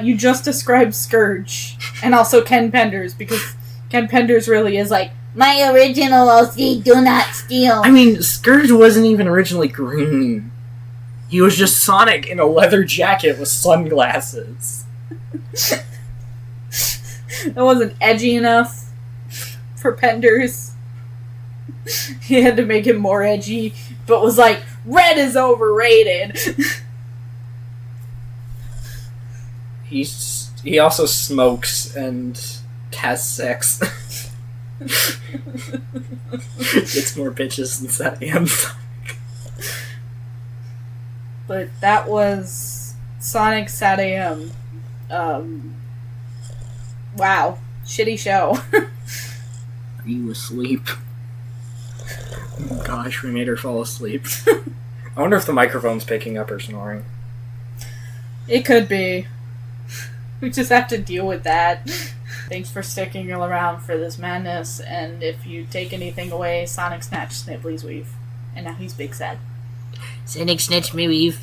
[SPEAKER 4] You just described Scourge, and also Ken Penders, because Ken Penders really is like,
[SPEAKER 3] my original OC, do not steal.
[SPEAKER 2] I mean, Scourge wasn't even originally green. He was just Sonic in a leather jacket with sunglasses.
[SPEAKER 4] That wasn't edgy enough for Penders. He had to make him more edgy, but was like, red is overrated.
[SPEAKER 2] He also smokes and has sex. Gets more bitches than SatAm.
[SPEAKER 4] But that was Sonic SatAm. Wow. Shitty show.
[SPEAKER 2] Are you asleep? Oh gosh, we made her fall asleep. I wonder if the microphone's picking up her snoring.
[SPEAKER 4] It could be. We just have to deal with that. Thanks for sticking around for this madness, and if you take anything away, Sonic snatched Snively's weave. And now he's big sad.
[SPEAKER 3] Sonic snatched me weave.